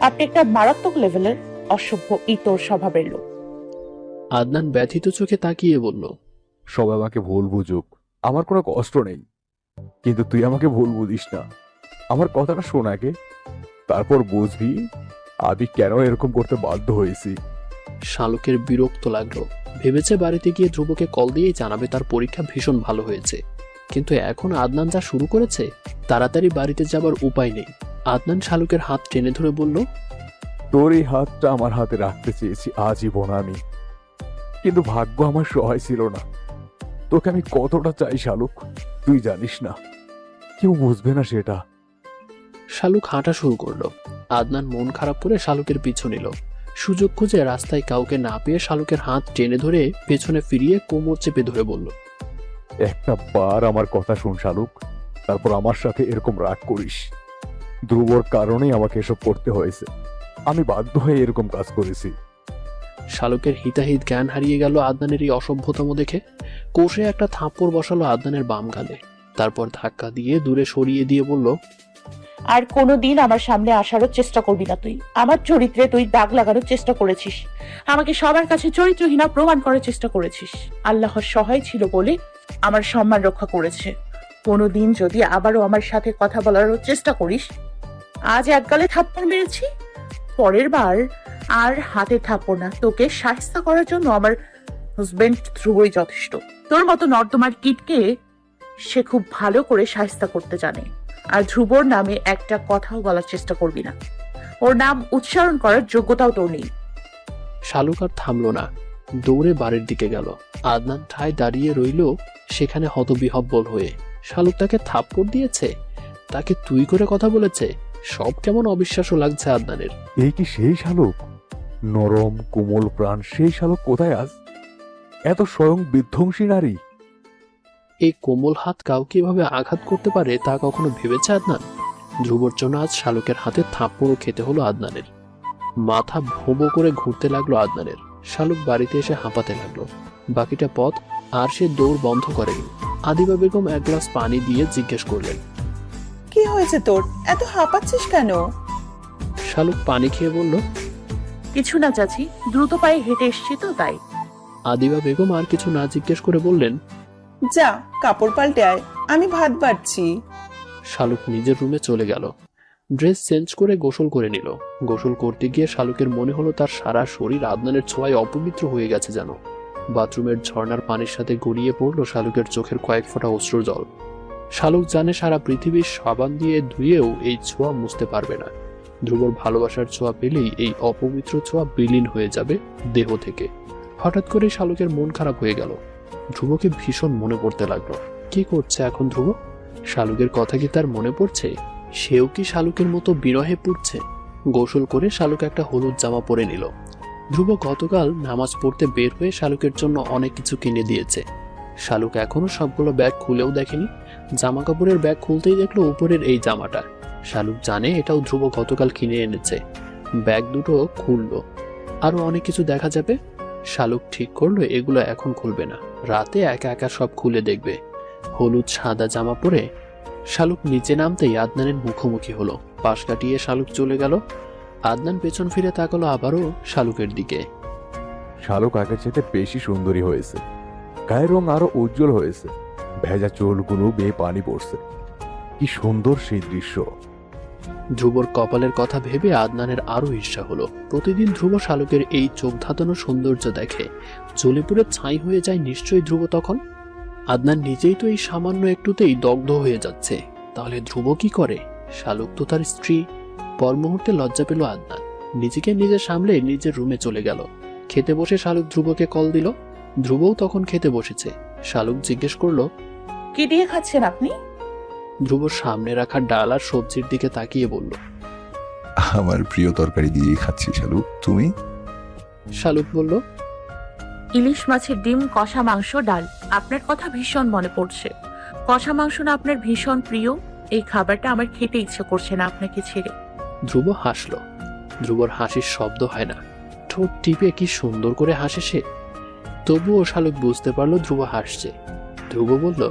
আপনি একটা মারাত্মক লেভেলের অসভ্য ইতর স্বভাবের লোক। আদনান ব্যথিত চোখে তাকিয়ে বলল, সবাই আমাকে ভুল বুঝুক, আমার কোনো কষ্ট নেই, কিন্তু তুই আমাকে ভুল বুঝিস না। আমার কথাটা শোন আগে, তারপর বুঝবি আমি কেন এরকম করতে বাধ্য হয়েছি। শালুকের বিরক্ত লাগলো। ভেবেছে বাড়িতে গিয়ে ধ্রুবকে কল দিয়েই জানাবে তার পরীক্ষা ভীষণ ভালো হয়েছে, কিন্তু এখন আদনান যা শুরু করেছে তাড়াতাড়ি বাড়িতে যাবার উপায় নেই। আদনান শালুকের হাত টেনে ধরে বলল, তোর এই হাতটা আমার হাতে রাখতে চেয়েছি আজীবন আমি, কিন্তু ভাগ্য আমার সহায় ছিল না। তোকে আমি কতটা চাই শালুক, তুই জানিস না, কেউ বুঝবে না সেটা। শালুক হাঁটা শুরু করলো। আদনান মন খারাপ করে শালুকের পিছু নিল। সুযোগ খুঁজে রাস্তায় কাউকে না পেয়ে শালুকের হাত টেনে ধরে পেছনে ফিরিয়ে কোমর চেপে ধরে বলল, একটা বার আমার কথা শুন শালুক, তারপর আমার সাথে এরকম রাগ করিস। ধ্রুবর কারণেই আমাকে এসব করতে হয়েছে, আমি বাধ্য হয়ে এরকম কাজ করেছি। শালুকের হিতাহিত জ্ঞান হারিয়ে গেল আদনানের এই অসভ্যতম দেখে। কষে একটা থাপ্পড় বসালো আদনানের বাম গালে। তারপর ধাক্কা দিয়ে দূরে সরিয়ে দিয়ে বলল, আর কোনোদিন আমার সামনে আসারও চেষ্টা করবি না তুই। আমার চরিত্রে তুই দাগ লাগানোর চেষ্টা করেছিস, আমাকে সবার কাছে চরিত্রহীনা প্রমাণ করার চেষ্টা করেছিস। আল্লাহর সহায় ছিল বলে আমার সম্মান রক্ষা করেছে। কোনোদিন যদি আবারও আমার সাথে কথা বলারও চেষ্টা করিস, আজ এক গালে থাপ্পড় মেরেছি, পরের বার আর হাতে থাপ্পড় না, তোকে শায়েস্তা করার জন্য আমার হাজবেন্ড ধ্রুবই যথেষ্ট। তোর মতো নর্দমার কিটকে সে খুব ভালো করে শায়েস্তা করতে জানে। আর ধ্রুবর নামে একটা কথাও বলার চেষ্টা করবি না, ওর নাম উচ্চারণ করার যোগ্যতাও তোর নেই। শালুক আর থামলো না, দৌড়ে বাড়ির দিকে গেল। আদনান ঠায় দাঁড়িয়ে রইল সেখানে হতবিহব্বল হয়ে। শালুক তাকে থাপ্পড় দিয়েছে, তাকে তুই করে কথা বলেছে। সব কেমন অবিশ্বাস্য লাগছে আদনানের। এই কি সেই শালুক? নরম কোমল প্রাণ সেই শালুক কোথায় আজ? এত স্বয়ং বিধ্বংসী নারী। এই কোমল হাত কাউকে এভাবে আঘাত করতে পারে তা কখনো ভেবেছে আদনান? ধ্রুবর জন্য আজ শালুকের হাতে থাপ্পড়ও খেতে হলো আদনানের। মাথা ভোঁ করে ঘুরতে লাগলো আদনানের। শালুক বাড়িতে এসে হাঁপাতে লাগলো। বাকিটা পথ আর সে দৌড় বন্ধ করেনি। আদিবা বেগম এক গ্লাস পানি দিয়ে জিজ্ঞেস করলেন, কি হয়েছে তোর, এত হাঁপাচ্ছিস কেন? শালুক পানি খেয়ে বলল, কিছু না চাচি, দ্রুত পায়ে হেঁটে এসছি তো তাই। আদিবা বেগম আর কিছু না জিজ্ঞেস করে বললেন, যা কাপড় পাল্টে আয়, আমি ভাত বাড়ছি। শালুক নিজের রুমে চলে গেল। ড্রেস চেঞ্জ করে গোসল করে নিল। গোসল করতে গিয়ে শালুকের মনে হলো তার সারা শরীর আদনানের ছোঁয়ায় অপবিত্র হয়ে গেছে যেন। বাথরুমের ঝর্ণার পানির সাথে গড়িয়ে পড়লো শালুকের চোখের কয়েক ফোঁটা অশ্রু জল। শালুক জানে সারা পৃথিবীর সাবান দিয়ে ধুয়েও এই ছোঁয়া মুছতে পারবে না। ধ্রুবর ভালোবাসার ছোঁয়া পেলেই এই অপবিত্র ছোঁয়া বিলীন হয়ে যাবে দেহ থেকে। হঠাৎ করে শালুকের মন খারাপ হয়ে গেল। ধ্রুবকে ভীষণ মনে পড়তে লাগলো। কি করছে এখন ধ্রুব? শালুকের কথা কি তার মনে পড়ছে? সেও কি শালুকের মতো বিরহে পুড়ছে? গোসল করে শালুক একটা হলুদ জামা পরে নিল। ধ্রুব গতকাল নামাজ পড়তে বের হয়ে শালুকের জন্য অনেক কিছু কিনে দিয়েছে। শালুক এখনো সবগুলো ব্যাগ খুলেও দেখেনি। জামা কাপড়ের ব্যাগ খুলতেই দেখলো উপরের এই জামাটা। শালুক জানে এটাও ধ্রুব গতকাল কিনে এনেছে। ব্যাগ দুটো খুললো, আরো অনেক কিছু দেখা যাবে। শালুক ঠিক করলো এগুলো এখন খুলবে না, রাতে একা একা সব খুলে দেখবে। হলুদ সাদা জামা পরে শালুক নিচে নামতেই আদনানের মুখোমুখি হলো। পাশ কাটিয়ে শালুক চলে গেল। আদনান পেছন ফিরে তাকালো আবারও শালুকের দিকে। শালুক আগের চেয়ে বেশি সুন্দরী হয়েছে, গায়ের রং আরো উজ্জ্বল হয়েছে, ভেজা চুলগুলো বেয়ে পানি পড়ছে। কি সুন্দর সেই দৃশ্য। ধ্রুবর কপালের কথা ভেবে আদনানের আরো ঈর্ষা হলো। প্রতিদিন ধ্রুব শালুকের এই চোখ ধাঁধানো সৌন্দর্য দেখে জ্বলে পুড়ে ছাই হয়ে যায় নিশ্চয়ই ধ্রুব তখন। আদনান নিজেই তো এই সামান্য একটুতেই দগ্ধ হয়ে যাচ্ছে, তাহলে ধ্রুব কি করে? শালুক তো তার স্ত্রী। পর মুহূর্তে লজ্জা পেল আদনান, নিজেকে নিজে সামলে নিজের রুমে চলে গেল। খেতে বসে শালুক ধ্রুবকে কল দিল। ধ্রুবও তখন খেতে বসেছে। শালুক জিজ্ঞেস করলো, কি দিয়ে খাচ্ছেন আপনি? ধ্রুব সামনে রাখা ডাল আর সবজির দিকে তাকিয়ে বলল, আমার প্রিয় তরকারি দিয়ে খাচ্ছি শালুক, তুমি? শালুক বলল, ইলিশ মাছের ডিম, কষা মাংস, ডাল। আপনার কথা ভীষণ মনে পড়ছে। কষা মাংস না আপনার ভীষণ প্রিয়? এই খাবারটা আমার খেতে ইচ্ছে করছে না আপনাকে ছেড়ে। ধ্রুব হাসল। ধ্রুবর হাসির শব্দ হয় না, ঠোঁট টিপে কি সুন্দর করে হাসে সে। তবুও শালুক বুঝতে পারলো ধ্রুব হাসছে। ধ্রুব বলল,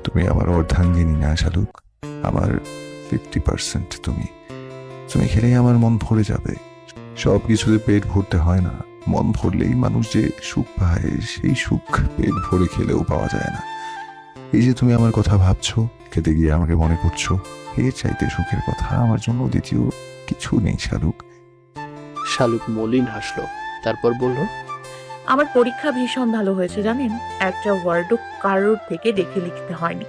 তুমি আমার অর্ধাঙ্গিনী না শালুক, আমার 50%। তুমি তুমি খেলেই আমার মন ভরে যাবে। সব কিছুতে পেট ভরতে হয় না, মন ভরলেই মানুষ যে সুখ পায় সেই সুখ পেট ভরে খেলেও পাওয়া যায় না। এই যে তুমি আমার কথা ভাবছো, খেতে গিয়ে আমাকে মনে করছো, এর চাইতে সুখের কথা আমার জন্য দ্বিতীয় কিছু নেই শালুক। শালুক মলিন হাসলো, তারপর বলল, আমার পরীক্ষা ভীষণ ভালো হয়েছে জানেন। একটা ওয়ার্ডও কারোর থেকে দেখে লিখতে হয়নি,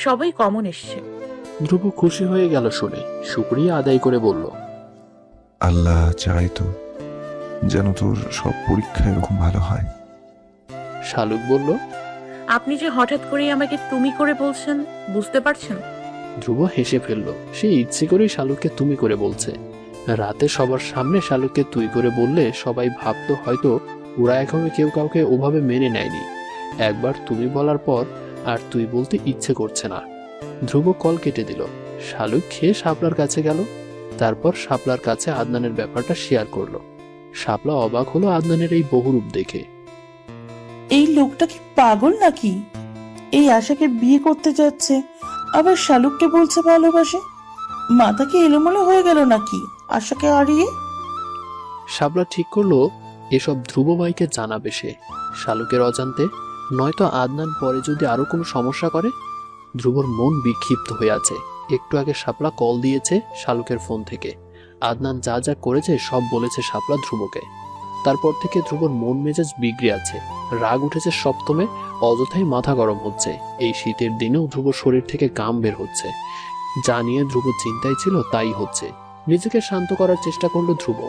সবাই কমন এসছে। ধ্রুব খুশি হয়ে গেল শুনে, শুকরিয়া আদায় করে বলল, আল্লাহ চায় তো যেন তোর সব পরীক্ষা এরকম ভালো হয়। শালুক বলল, আপনি যে হঠাৎ করেই আমাকে তুমি করে বলছেন, বুঝতে পারছেন? ধ্রুব হেসে ফেলল। সে ইচ্ছে করেই শালুককে তুমি করে বলছে। রাতে সবার সামনে শালুককে তুই করে বললে সবাই ভাবতো হয়তো ওরা এখনো কেউ কাউকে ওভাবে মেনে নেয়নি। একবার তুমি বলার পর আর তুই বলতে ইচ্ছে করছে না। ধ্রুব কল কেটে দিল। শালুক খেয়ে শাপলার কাছে গেল। তারপর শাপলার কাছে আদনানের ব্যাপারটা শেয়ার করলো। শাপলা অবাক হলো আদনানের এই বহুরূপ দেখে। এই লোকটা কি পাগল নাকি? এই আশাকে বিয়ে করতে যাচ্ছে, আবার শালুককে বলছে ভালোবাসে। মাথা কি এলোমেলো হয়ে গেল নাকি আশাকে হারিয়ে? শাপলা ঠিক করলো এসব ধ্রুব ভাইকে জানাবে সে, শালুকের অজান্তে। নয়তো আদনান পরে যদি আরো কোনো সমস্যা করে। ধ্রুবর মন বিক্ষিপ্ত হয়ে আছে। একটু আগে শাপলা কল দিয়েছে শালুকের ফোন থেকে। আদনান যা যা করেছে সব বলেছে শাপলা ধ্রুবকে। তারপর থেকে ধ্রুবর মন মেজাজ বিগড়ে আছে, রাগ উঠেছে সপ্তমে, অযথাই মাথা গরম হচ্ছে। এই শীতের দিনেও ধ্রুবর শরীর থেকে ঘাম বের হচ্ছে। যা নিয়ে ধ্রুব চিন্তায় ছিল তাই হচ্ছে। নিজেকে শান্ত করার চেষ্টা করলো ধ্রুব।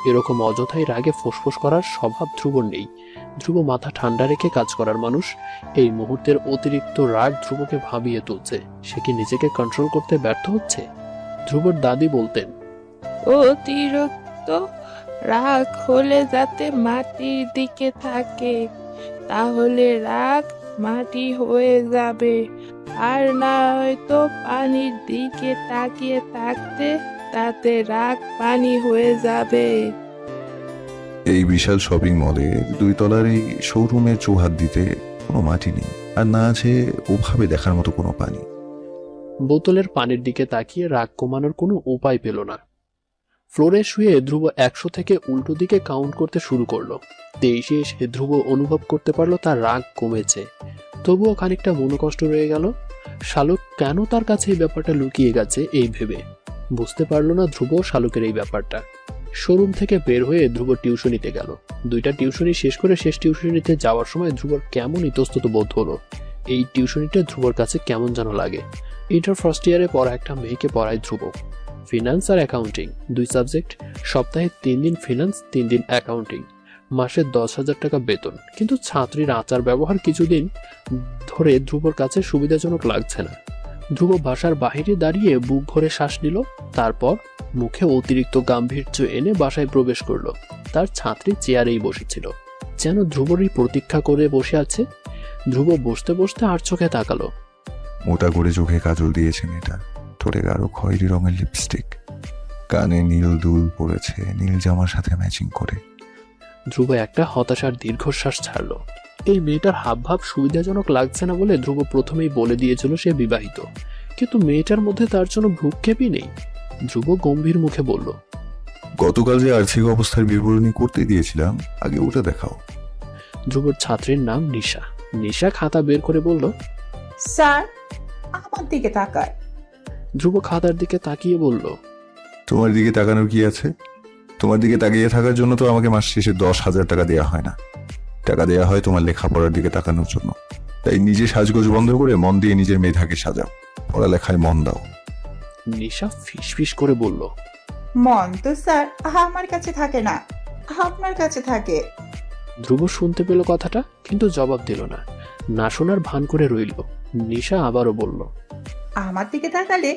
এরকম অযথাই রাগে ফোঁসফোঁস করার স্বভাব ধ্রুবর নেই। ধ্রুব মাথা ঠান্ডা রেখে কাজ করার মানুষ। এই মুহূর্তের অতিরিক্ত রাগ ধ্রুবকে ভাবিয়ে তুলছে। সে কি নিজেকে কন্ট্রোল করতে ব্যর্থ হচ্ছে? ধ্রুবর দাদি বলতেন, অতিরিক্ত রাগ হলে যাতে মাটির দিকে থাকে, তাহলে রাগ মাটি হয়ে যাবে। আর না হয়তো পানির দিকে তাকিয়ে থাকতে, তাতে রাগ পানি হয়ে যাবে। এই বিশাল শপিং মলে 2 তলার এই শোরুমে চৌহাত দিতে কোনো মাটি নেই, আর না আছে ওভাবে দেখার মতো কোনো পানি। বোতলের পানির দিকে তাকিয়ে রাগ কমানোর কোনো উপায় পেল না। ফ্লোরে শুয়ে ধ্রুব 100 থেকে উল্টো দিকে কাউন্ট করতে শুরু করলো। 23-এ এসে ধ্রুব অনুভব করতে পারলো তার রাগ কমেছে। তবুও খানিকটা মনোকষ্ট রয়ে গেল। শালুক কেন তার কাছে এই ব্যাপারটা লুকিয়ে গেছে এই ভেবে বুঝতে পারলো না ধ্রুব শালুকের এই ব্যাপারটা। শোরুম থেকে বের হয়ে ধ্রুব টিউশনিতে গেল। 2টা টিউশনি শেষ করে শেষ টিউশনিতে যাওয়ার সময় ধ্রুবর কেমন ইতস্তত বোধ হলো। এই টিউশনিটা ধ্রুবর কাছে কেমন যেন লাগে। ইন্টার ফার্স্ট ইয়ারে পড়া একটা মেয়েকে পড়ায় ধ্রুব। ফিনান্স আর অ্যাকাউন্টিং 2 সাবজেক্ট। সপ্তাহে 3 দিন ফিনান্স, 3 দিন অ্যাকাউন্টিং। মাসে 10,000 টাকা বেতন। কিন্তু ছাত্রীর আচার ব্যবহার কিছুদিন ধরে ধ্রুবর কাছে সুবিধাজনক লাগছে না। ধ্রুব বাসার বাইরে দাঁড়িয়ে বুক ভরে শ্বাস নিল, তারপর মুখে অতিরিক্ত গাম্ভীর্য এনে বাসায় প্রবেশ করলো। তার ছাত্রী চেয়ারেই বসেছিল, যেন ধ্রুবরই প্রতীক্ষা করে বসে আছে। ধ্রুব বসতে বসতে আর চোখে তাকালো। মোটা করে চোখে কাজল দিয়েছে মেয়েটা, ঠোঁটে গাঢ় খয়েরি রঙের লিপস্টিক, কানে নীল দুল পরেছে নীল জামার সাথে ম্যাচিং করে। ধ্রুব একটা হতাশার দীর্ঘশ্বাস ছাড়লো। এই মেয়েটার হাবভাব সুবিধাজনক লাগছে না বলে ধ্রুব প্রথমেই বলে দিয়েছিল সে বিবাহিত, কিন্তু মেয়েটার মধ্যে তার জন্য ভ্রুক্ষেপই নেই। ধ্রুব গম্ভীর মুখে বলল, গতকাল যে আর্থিক অবস্থার বিবরণী করতে দিয়েছিলাম, আগে ওটা দেখাও। ধ্রুবর ছাত্রীর নাম নিশা। নিশা খাতা বের করে বলল, স্যার আমার দিকে তাকায়। ধ্রুব খাতার দিকে তাকিয়ে বলল, তোমার দিকে তাকানোর কি আছে? তোমার দিকে তাকিয়ে থাকার জন্য তো আমাকে মাস শেষে 10,000 টাকা দেওয়া হয় না। টাকা দেওয়া হয় তোমার লেখাপড়ার দিকে তাকানোর জন্য। তাই নিজে সাজগোজ বন্ধ করে মন দিয়ে নিজের মেধাকে সাজাও, পড়ালেখায় মন দাও। নিশা ফিসফিস করে বলল, মন তো স্যার আমার কাছে থাকে না, আপনার কাছে থাকে। ধ্রুব শুনতে পেল কথাটা, কিন্তু জবাব দিল না, না শোনার ভান করে রইল। নিশা আবারও বলল, আমার দিকে তাকালে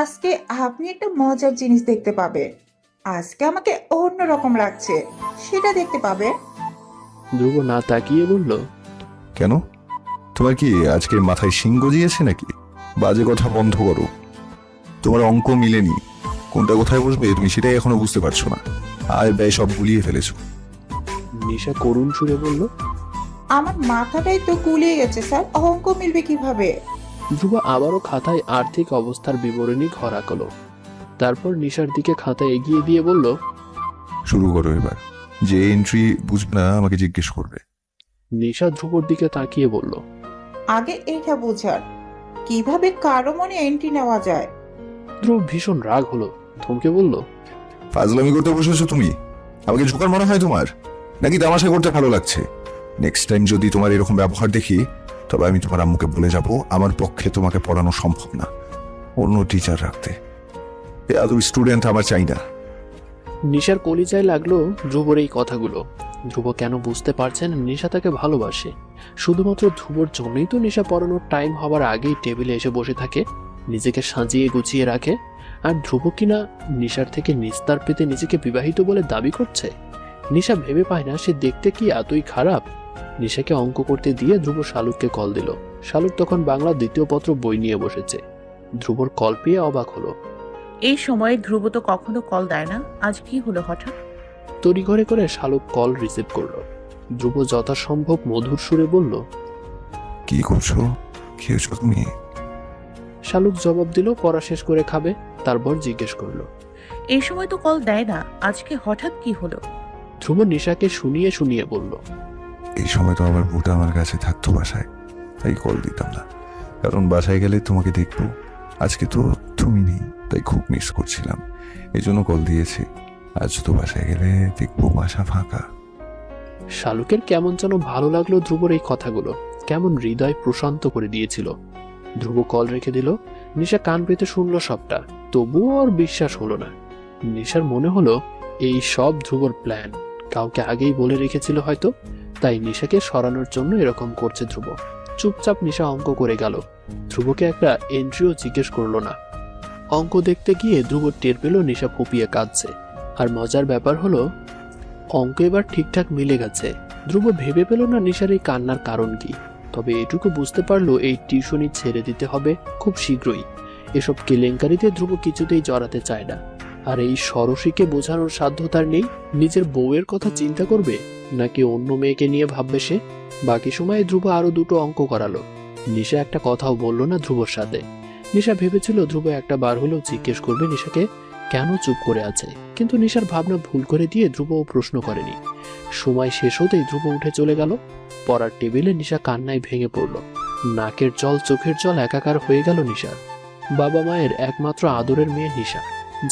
আজকে আপনি একটা মজার জিনিস দেখতে পাবেন। আজকে আমাকে অন্যরকম লাগছে, সেটা দেখতে পাবেন। ধ্রুব না তাকিয়ে বলল, কেন? তোমার কি আজকে মাথায় শিং গজিয়েছে নাকি? বাজে কথা বন্ধ করো। তোমার অঙ্ক মিলেনি, কোনটা কোথায় বসবে তুমি সেটাই এখনো বুঝতে পারছো না। আয় ব্যয় সব গুলিয়ে ফেলেছো। নিশা করুণ সুরে বলল, আমার মাথাটাই তো গুলিয়ে গেছে স্যার, অঙ্ক মিলবে কিভাবে? ধ্রুব আবারও খাতায় আর্থিক অবস্থার বিবরণী ঘর আঁকলো। তারপর নিশার দিকে খাতা এগিয়ে দিয়ে বলল, শুরু করো এবার। যে এন্ট্রি বুঝবে না আমাকে জিজ্ঞেস করবে। নিশা ধ্রুবর দিকে তাকিয়ে বলল, আগে এটা বোঝার কিভাবে কারো মনে এন্ট্রি নেওয়া যায়। ধ্রুব ভীষণ রাগ হলো, থমকে বলল, ফাজলামি করতে বসেছো তুমি? আমাকে জোকার মনে হয় তোমার, নাকি তামাশা করতে ভালো লাগছে? নেক্সট টাইম যদি তোমার এরকম ব্যবহার দেখি, তবে আমি তোমার আম্মুকে বলে যাব আমার পক্ষে তোমাকে পড়ানো সম্ভব না, অন্য টিচার রাখতে। এত স্টুডেন্ট আমার চাই না। নিশার কলিজায় লাগলো ধ্রুবর এই কথাগুলো। ধ্রুব কেন বুঝতে পারছেন নিশা তাকে ভালোবাসে? শুধুমাত্র ধ্রুবর জন্যই তো নিশা পড়ানোর টাইম হবার আগেই টেবিলে এসে বসে থাকে, নিজেকে সাজিয়ে গুছিয়ে রাখে। আর ধ্রুব কিনা নিশার থেকে নিস্তার পেতে নিজেকে বিবাহিত বলে দাবি করছে। নিশা ভেবে পায় না সে দেখতে কি এতই খারাপ। নিশাকে অঙ্ক করতে দিয়ে ধ্রুব শালুককে কল দিল। শালুক তখন বাংলা দ্বিতীয় পত্র বই নিয়ে বসেছে। ধ্রুবর কল পেয়ে অবাক হলো। এই সময়ে ধ্রুব তো কখনো কল দেয় না, আজ কি হলো হঠাৎ? তড়িঘড়ি করে শালুক কল রিসিভ করলো। ধ্রুব যথাসম্ভব মধুর সুরে বলল, কি করছো? খেয়েছো তুমি? শালুক জবাব দিল পড়া শেষ করে খাবে। তারপর জিজ্ঞেস করলো, এই সময় তো কল দেয় না, আজকে হঠাৎ কি হলো? ধ্রুব নিশাকে শুনিয়ে শুনিয়ে বলল, এই সময় তো আমার বউটা আমার কাছে থাকতো বাসায়, তাই কল দিতাম না, কারণ বাসায় গেলে তোমাকে দেখবো। আজকে তো তুমি নেই, তাই খুব মিস করছিলাম, এই জন্য কল দিয়েছি। আজ তো বাসায় গেলে দেখবো বাসা ফাঁকা। শালুকের কেমন যেন ভালো লাগলো ধ্রুবর এই কথাগুলো, কেমন হৃদয় প্রশান্ত করে দিয়েছিল। ধ্রুব কল রেখে দিল। নিশা কান পেতে শুনলো সবটা, তবুও আর বিশ্বাস হলো না। নিশার মনে হলো এই সব ধ্রুবর প্ল্যান, কাউকে আগেই বলে রেখেছিল হয়তো, তাই নিশাকে সরানোর জন্য এরকম করছে ধ্রুব। চুপচাপ নিশা অঙ্ক করে গেল। ধ্রুবকে একটা এন্ট্রিও জিজ্ঞেস করলো না। অঙ্ক দেখতে গিয়ে ধ্রুব টের পেল নিশা ফুপিয়ে কাঁদছে। আর মজার ব্যাপার হলো অঙ্ক এবার ঠিকঠাক মিলে গেছে। ধ্রুব ভেবে পেল না নিশার এই কান্নার কারণ কি, তবে এটুকু বুঝতে পারলো এই টিউশনি ছেড়ে দিতে হবে খুব শীঘ্রই। এসব কেলেঙ্কারিতে ধ্রুব কিছুতেই জড়াতে চায় না। আর এই সরসীকে বোঝানোর সাধ্য তার নেই। নিজের বউয়ের কথা চিন্তা করবে নাকি অন্য মেয়েকে নিয়ে ভাববে সে? বাকি সময়ে ধ্রুব আরো দুটো অঙ্ক করালো। নিশা একটা কথাও বলল না ধ্রুবর সাথে। নিশা ভেবেছিল ধ্রুব একটা বার হলেও জিজ্ঞেস করবে নিশাকে কেন চুপ করে আছে, কিন্তু নিশার ভাবনা ভুল করে দিয়ে ধ্রুবও প্রশ্ন করেনি। সময় শেষ হতেই ধ্রুব উঠে চলে গেল। পড়ার টেবিলে নিশা কান্নায় ভেঙে পড়ল। নাকের জল চোখের জল একাকার হয়ে গেল নিশার। বাবা মায়ের একমাত্র আদরের মেয়ে নিশা,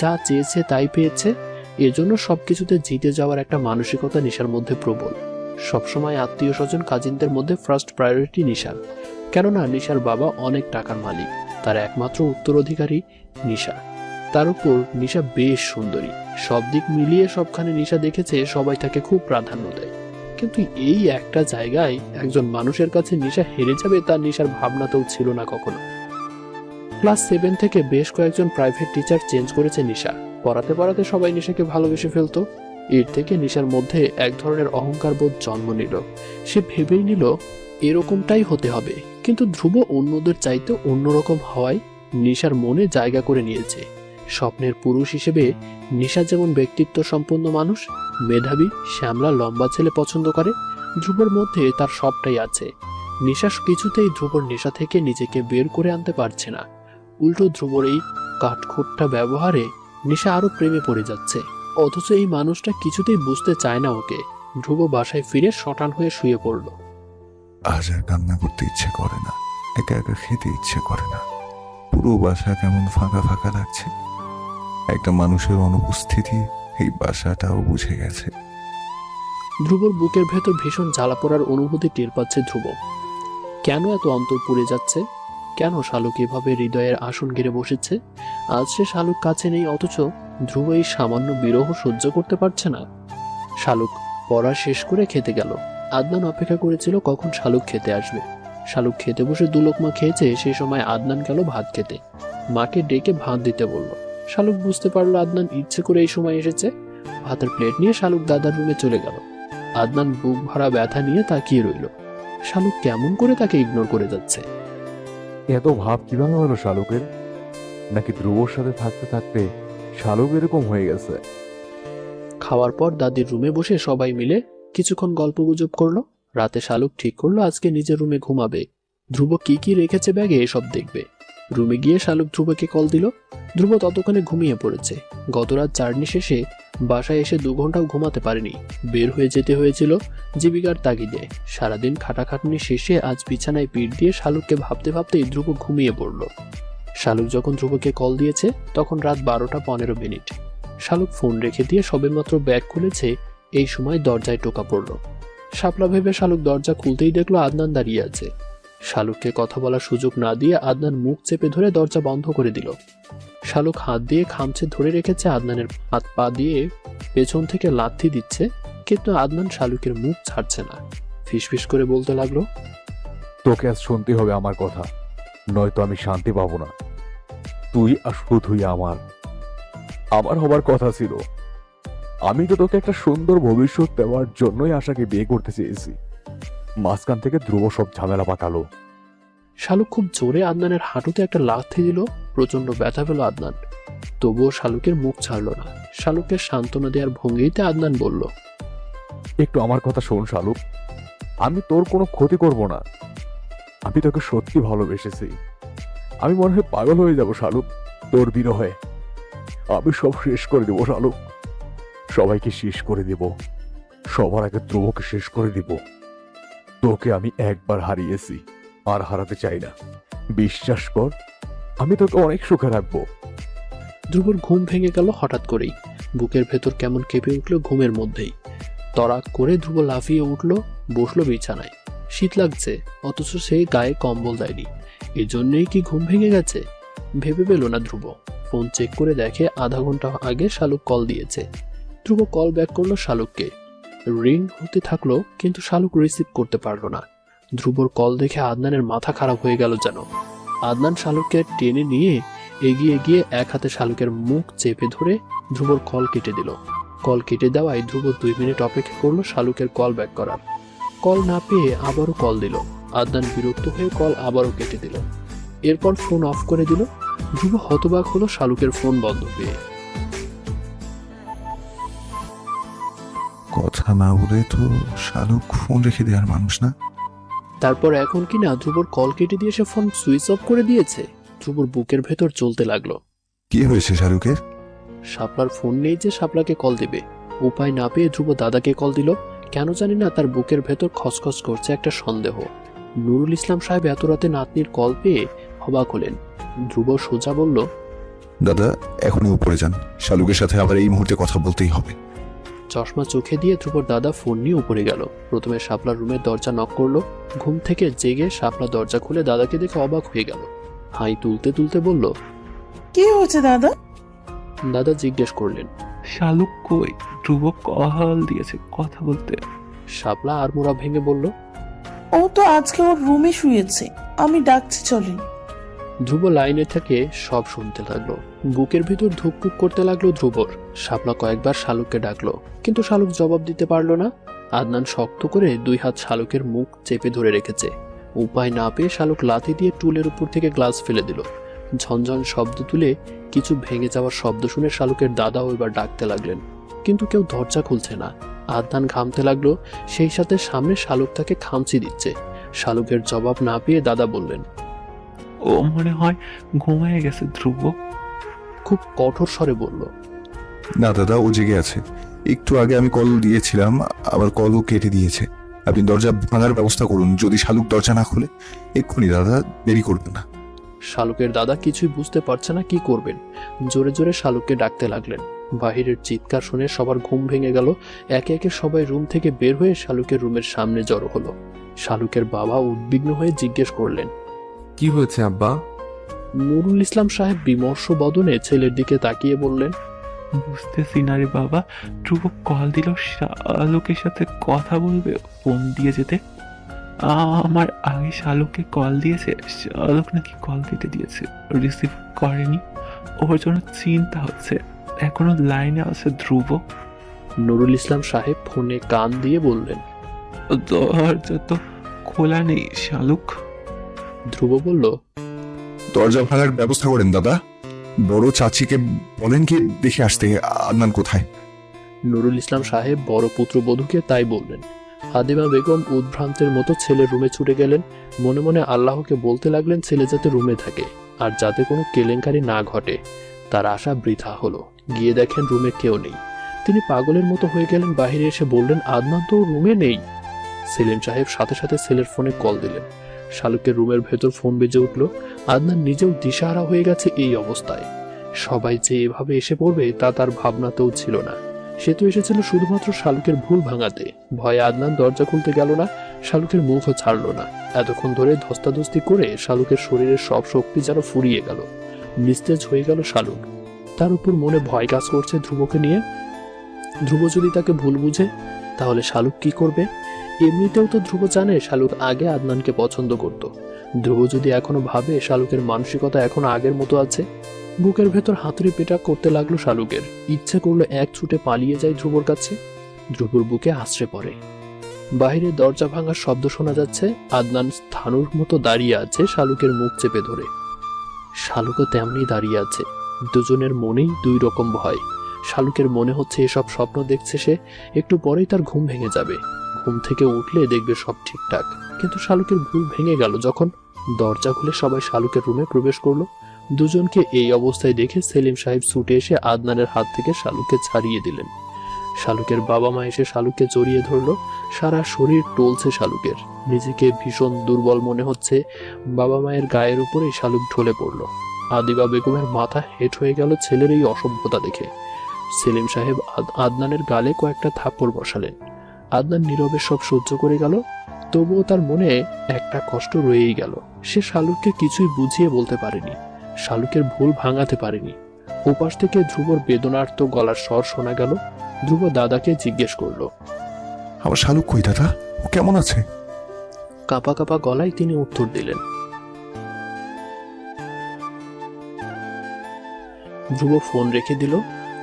যা চেয়েছে তাই পেয়েছে। এজন্য সবকিছুতে জিতে যাওয়ার একটা মানসিকতা নিশার মধ্যে প্রবল। সবসময় আত্মীয় স্বজন কাজিনদের মধ্যে ফার্স্ট প্রায়োরিটি নিশার, কেননা নিশার বাবা অনেক টাকার মালিক, তার একমাত্র উত্তরাধিকারী নিশা। তার উপর নিশা বেশ সুন্দরী। সব দিক মিলিয়ে সবখানে নিশা দেখেছে সবাই তাকে খুব প্রাধান্য দেয়। কিন্তু এই একটা জায়গায় একজন মানুষের কাছে নিশা হেরে যাবে তা নিশার ভাবনাতেও ছিল না কখনো। ক্লাস 7 থেকে বেশ কয়েকজন প্রাইভেট টিচার চেঞ্জ করেছে নিশা। পড়াতে পড়াতে সবাই নিশাকে ভালোবেসে ফেলতো। এর থেকে নিশার মধ্যে এক ধরনের অহংকার বোধ জন্ম নিল। সে ভেবেই নিল এরকমটাই হতে হবে। কিন্তু ধ্রুব অন্যদের চাইতে অন্যরকম হওয়ায় নিশার মনে জায়গা করে নিয়েছে। স্বপ্নের পুরুষ হিসেবে নিশা যেমন ব্যক্তিত্ব সম্পন্ন মানুষ, মেধাবী, শ্যামলা, লম্বা ছেলে পছন্দ করে, ধ্রুবর মধ্যে তার সবটাই আছে। নিশা কিছুতেই ধ্রুবর নেশা থেকে নিজেকে বের করে আনতে পারছে না। উল্টো ধ্রুবর এই কাঠখোট্টা ব্যবহারে নিশা আরো প্রেমে পড়ে যাচ্ছে। অথচ এই মানুষটা কিছুতেই বুঝতে চায় না ওকে। ধ্রুব বাসায় ফিরে শটান হয়ে শুয়ে পড়ল। আজ আর কান্না করতে ইচ্ছে করে না, একা একা খেতে ইচ্ছে করে না। পুরো বাসা কেমন ফাঁকা ফাঁকা লাগছে। একটা মানুষের অনুপস্থিতি এই বাসাটাও বুঝে গেছে। ধ্রুবর বুকের ভেতর ভীষণ জ্বালা পোড়ার অনুভূতি টের পাচ্ছে ধ্রুব। কেন এত অন্তর পুড়ে যাচ্ছে? কেন শালুক এভাবে হৃদয়ের আসন ঘিরে বসেছে? আজ সে শালুক কাছে নেই, অথচ ধ্রুব এই সামান্য বিরহ সহ্য করতে পারছে না। শালুক পড়া শেষ করে খেতে গেল। আদনান অপেক্ষা করেছিল কখন শালুক খেতে আসবে। শালুক খেতে বসে 2 লোকমা খেয়েছে, সেই সময় আদনান গেল ভাত খেতে। মাকে ডেকে ভাত দিতে বলল। শালুক বুঝতে পারলো আদনান ইচ্ছে করে এই সময় এসেছে। ভাতের প্লেট নিয়ে শালুক দাদার রুমে চলে গেল। আদনান বুক ভরা ব্যথা নিয়ে তাকিয়ে রইল। শালুক কেমন করে তাকে ইগনোর করে যাচ্ছে। এত ভাব কিভাবে হলো শালুকের? নাকি ধ্রুবর সাথে থাকতে থাকতে শালুক এরকম হয়ে গেছে? খাওয়ার পর দাদির রুমে বসে সবাই মিলে কিছুক্ষণ গল্পগুজব করলো। রাতে শালুক ঠিক করলো আজকে নিজের রুমে ঘুমাবে। ধ্রুব কি কি রেখেছে ব্যাগে এসব দেখবে। রুমে গিয়ে শালুক ধ্রুবকে কল দিল। ধ্রুব ততক্ষণে ঘুমিয়ে পড়েছে। গতরাত জার্নি শেষে বাসায় এসে 2 ঘন্টাও ঘুমাতে পারেনি। বের হয়ে যেতে হয়েছিল জীবিকার তাগিদে। সারাদিন খাটাখাটনি শেষে আজ বিছানায় পিঠ দিয়ে শালুককে ভাবতে ভাবতেই ধ্রুব ঘুমিয়ে পড়ল। শালুক যখন ধ্রুবকে কল দিয়েছে তখন রাত 12:15। শালুক ফোন রেখে দিয়ে সবেমাত্র ব্যাগ খুলেছে, এই সময় দরজায় টোকা পড়ল। শাপলা ভেবে শালুক দরজা খুলতেই দেখলো আদনান দাঁড়িয়ে আছে। শালুককে কথা বলার সুযোগ না দিয়ে আদনান মুখ চেপে ধরে দরজা বন্ধ করে দিল। শালুক হাত দিয়ে খামচে ধরে রেখেছে, আদনানের হাত পা দিয়ে পেছন থেকে লাথি দিচ্ছে, কিন্তু আদনান শালুকের মুখ ছাড়ছে না। ফিসফিস করে বলতে লাগলো, তোকে আজ শুনতে হবে আমার কথা, নয়তো আমি শান্তি পাবো না। তুই আর শুধুই আমার হবার কথা ছিল। আমি তো তোকে একটা সুন্দর ভবিষ্যৎ দেওয়ার জন্যই আশাকে বিয়ে করতে চেয়েছি। মাঝখান থেকে ধ্রুব সব ঝামেলা পাকালো। শালুক খুব জোরে আদনানের হাঁটুতে একটা লাথি দিল। প্রচন্ড ব্যথা পেল আদনান, তবুও শালুকের মুখ ছাড়ল না। শালুককে সান্ত্বনা দেওয়ার ভঙ্গিতে আদনান বলল, একটু আমার কথা শোন শালুক, আমি তোর কোনো ক্ষতি করব না। আমি তোকে সত্যি ভালোবেসেছি। আমি মনে হয় পাগল হয়ে যাব শালুক তোর বিরহে। আমি সব শেষ করে দেব শালুক, সবাইকে শেষ করে দেব, সবার আগে ধ্রুবকে শেষ করে দিব। তোকে আমি একবার হারিয়েছি, আর হারাতে চাই না। বিশ্বাস কর, আমি তোকে অনেক সুখে রাখবো। ধ্রুবর ঘুম ভেঙে গেল হঠাৎ করেই। বুকের ভেতর কেমন কেঁপে উঠল ঘুমের মধ্যেই। তড়াক করে ধ্রুব লাফিয়ে উঠল, বসলো বিছানায়। শীত লাগছে, অথচ সে গায়ে কম্বল দেয়নি। এজন্যই কি ঘুম ভেঙে গেছে? ভেবে পেল না ধ্রুব। ফোন চেক করে দেখে আধা ঘন্টা আগে শালুক কল দিয়েছে। ধ্রুব কল ব্যাক করলো শালুককে। রিং হতে থাকলো, কিন্তু শালুক রিসিভ করতে পারলো না। ধ্রুবর কল দেখে আদনানের মাথা খারাপ হয়ে গেল যেন। আদনান শালুককে টেনে নিয়ে এগিয়ে গিয়ে এক হাতে শালুকের মুখ চেপে ধরে ধ্রুবর কল কেটে দিল। কল কেটে দেওয়ায় ধ্রুব 2 মিনিট অপেক্ষা করলো শালুকের কল ব্যাক করার। কল না পেয়ে আবারও কল দিল। আদনান বিরক্ত হয়ে কল আবারও কেটে দিল। এরপর ফোন অফ করে দিল। ধ্রুব হতবাক হলো শালুকের ফোন বন্ধ পেয়ে। কথা না বলে তো শালুক ফোন রেখে দেওয়ার মানুষ না। তারপর এখন কি না ধ্রুবর কল কেটে দিয়ে সে ফোন সুইচ অফ করে দিয়েছে। ধ্রুবর বুকের ভেতর চলতে লাগলো। কি হয়েছে শালুকের? শাপলার ফোন নেই যে শাপলাকে কল দেবে। উপায় না পেয়ে ধ্রুব দাদাকে কল দিল। কেন জানি না তার বুকের ভেতর খসখস করছে একটা সন্দেহ। নুরুল ইসলাম সাহেব এত রাতে নাতনির কল পেয়ে অবাক হলেন। ধ্রুব সোজা বলল, দাদা এখনই উপরে যান, শালুকের সাথে আবার এই মুহূর্তে কথা বলতেই হবে। চশমা চোখে দিয়ে ধ্রুবর দাদা ফোন নিয়ে উপরে গেল। প্রথমে শাপলার রুমের দরজা নক করলো। ঘুম থেকে জেগে শাপলা দরজা খুলে দাদাকে দেখে অবাক হয়ে গেল। হাই তুলতে তুলতে বলল, কি হয়েছে দাদা? দাদা জিজ্ঞেস করলেন, শালুক কই? ধ্রুব কল দিয়েছে কথা বলতে। শাপলা আড়মোড়া ভেঙে বলল, ও তো আজকে ওর রুমে শুয়েছে, আমি ডাকছি চলেন। ধ্রুব লাইনে থেকে সব শুনতে লাগলো। বুকের ভিতর ধুকপুক করতে লাগলো ধ্রুবর। শাপলা কয়েকবার শালুককে ডাকলো, কিন্তু শালুক জবাব দিতে পারলো না। আদনান শক্ত করে 2 হাত শালুকের মুখ চেপে ধরে রেখেছে। উপায় না পেয়ে শালুক লাথি দিয়ে টুলের উপর থেকে গ্লাস ফেলে দিল। ঝনঝন শব্দ তুলে কিছু ভেঙে যাওয়ার শব্দ শুনে শালুকের দাদাও এবার ডাকতে লাগলেন, কিন্তু কেউ দরজা খুলছে না। আদনান ঘামতে লাগলো, সেই সাথে সামনে শালুক তাকে খামচি দিচ্ছে। শালুকের জবাব না পেয়ে দাদা বললেন, ও মনে হয় ঘুমিয়ে গেছে ধ্রুব। খুব কঠোর স্বরে বলল, না দাদা, ও জেগে আছে। একটু আগে আমি কল দিয়েছিলাম, আবার কলও কেটে দিয়েছে। আপনি দরজা ভাঙার ব্যবস্থা করুন, যদি শালুক দরজা না খুলে। এক্ষুনি দাদা, দেরি করবেন না। শালুকের দাদা কিছুই বুঝতে পারছে না কি করবেন। জোরে জোরে শালুককে ডাকতে লাগলেন। বাহিরের চিৎকার শুনে সবার ঘুম ভেঙে গেল। একে একে সবাই রুম থেকে বের হয়ে শালুকের রুমের সামনে জড়ো হলো। শালুকের বাবা উদ্বিগ্ন হয়ে জিজ্ঞেস করলেন, কি হয়েছে আব্বা? নুরুল ইসলাম সাহেব বিমর্ষ বদনে ছেলের দিকে তাকিয়ে বললেন, বুঝতেছি না রে বাবা, ধ্রুব কল দিল শালুকের সাথে কথা বলবে, ফোন দিয়ে যেতে। আমার আগে শালুককে কল দিয়েছে, শালুক নাকি কল কেটে দিয়েছে, রিসিভ করেনি। ওর জন্য চিন্তা হচ্ছে। এখনো লাইনে আছে ধ্রুব। নুরুল ইসলাম সাহেব ফোনে কান দিয়ে বললেন, দরজা তো খোলা নেই শালুক। ধ্রুব বলল, দরজা ভাঙার ব্যবস্থা করেন দাদা। বড় চাচিকে বলেন কি দেখে আসতে আদনান কোথায়। নুরুল ইসলাম সাহেব বড় পুত্রবধূকে তাই বললেন। হাদিমা বেগম উদ্ভ্রান্তের মতো ছেলের রুমে ছুটে গেলেন। মনে মনে আল্লাহকে বলতে লাগলেন ছেলে যাতে রুমে থাকে আর যাতে কোনো কেলেঙ্কারি না ঘটে। তার আশা বৃথা হলো। গিয়ে দেখেন রুমে কেউ নেই। তিনি পাগলের মতো হয়ে গেলেন। বাইরে এসে বললেন, আদনান তো রুমে নেই। সেলিম সাহেব সাথে সাথে ছেলের ফোনে কল দিলেন। শালুকের রুমের ভেতর ফোন বেজে উঠল। আদনান নিজেও দিশাহারা হয়ে গেছে এই অবস্থায়। সবাই যে এভাবে এসে পড়বে তা তার ভাবনাতেও ছিল না। সে তো এসেছিল শুধুমাত্র শালুকের ভুল ভাঙাতে। ভয়ে আদনান দরজা খুলতে গেল না, শালুকের মুখও ছাড়ল না। এতক্ষণ ধরে ধস্তাধস্তি করে শালুকের শরীরের সব শক্তি যেন ফুরিয়ে গেল। নিস্তেজ হয়ে গেল শালুক। তার উপর মনে ভয় কাজ করছে ধ্রুবকে নিয়ে। ধ্রুব যদি তাকে ভুল বুঝে তাহলে শালুক কি করবে? এমনিতেও তো ধ্রুব জানে শালুক আগে আদনানকে পছন্দ করত। ধ্রুব যদি এখনো ভাবে শালুকের মানসিকতা এখনো আগের মতো আছে। বুকের ভেতর হাতুড়ি পেটা করতে লাগলো শালুকের। ইচ্ছে করলো এক ছুটে পালিয়ে যায় ধ্রুবর কাছে। ধ্রুবর বুকে আশ্রে পড়ে। বাইরে দরজা ভাঙার শব্দ শোনা যাচ্ছে। আদনান স্থানুর মতো দাঁড়িয়ে আছে শালুকের মুখ চেপে ধরে। শালুকও তেমনি দাঁড়িয়ে আছে। দুজনের মনেই 2 রকম ভয়। শালুকের মনে হচ্ছে এসব স্বপ্ন দেখছে সে, একটু পরেই তার ঘুম ভেঙে যাবে। ঘুম থেকে উঠলে দেখবে সব ঠিকঠাক। কিন্তু শালুকের ভুল ভেঙে গেল যখন দরজা খুলে সবাই শালুকের রুমে প্রবেশ করলো। দুজনকে এই অবস্থায় দেখে সেলিম সাহেব ছুটে এসে আদনানের হাত থেকে শালুককে ছাড়িয়ে দিলেন। শালুকের বাবা মা এসে শালুককে জড়িয়ে ধরলো। সারা শরীর টলছে শালুকের। নিজেকে ভীষণ দুর্বল মনে হচ্ছে। বাবা মায়ের গায়ের উপরেই শালুক ঢলে পড়ল। আদিবা বেগমের মাথা হেঁট হয়ে গেল ছেলের এই অসভ্যতা দেখে। সেলিম সাহেব আদনানের গালে কয়েকটা থাপ্পড় বসালেন। আদনান নীরবে সব সহ্য করে গেল। তবুও তার মনে একটা কষ্ট রয়েই গেল। সে শালুককে কিছুই বুঝিয়ে বলতে পারেনি, শালুকের ভুল ভাঙাতে পারেনি। ওপাশ থেকে ধ্রুবর বেদনার্ত গলার স্বর শোনা গেল। ধ্রুব দাদাকে জিজ্ঞেস করলো, আমার শালুক কই দাদা? ও কেমন আছে? কাঁপা কাঁপা গলায় তিনি উত্তর দিলেন। ধ্রুব ফোন রেখে দিল।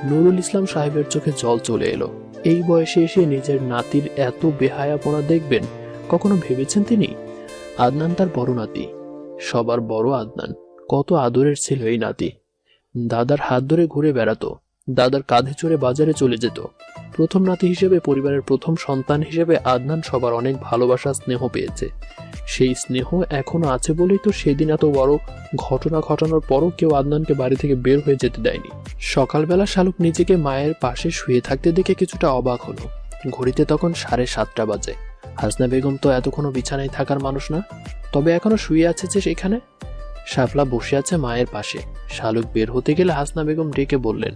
নুরুল ইসলাম সাহেবের চোখে জল চলে এলো। এই বয়সে এসে নিজের নাতির এত বেহায়াপনা দেখবেন কখনো ভেবেছেন তিনি? আদনান তার বড় নাতি, সবার বড় আদনান। কত আদরের ছিল এই নাতি। দাদার হাত ধরে ঘুরে বেড়াতো, দাদার কাঁধে চড়ে বাজারে চলে যেত। প্রথম নাতি হিসেবে, পরিবারের প্রথম সন্তান হিসেবে আদনান সবার অনেক ভালোবাসা স্নেহ পেয়েছে। সেই স্নেহ এখনো আছে বলেই তো সেদিন এত বড় ঘটনা ঘটানোর পরও কেউ আদনানকে বাড়ি থেকে বের হয়ে যেতে দেয়নি। সকালবেলা শালুক নিজেকে মায়ের পাশে শুয়ে থাকতে দেখে কিছুটা অবাক হলো। ঘড়িতে তখন 7:30 বাজে। হাসনা বেগম তো এতক্ষণও বিছানায় থাকার মানুষ না, তবে এখনো শুয়ে আছে যে সেখানে। শাপলা বসে আছে মায়ের পাশে। শালুক বের হতে গেলে হাসনা বেগম ডেকে বললেন,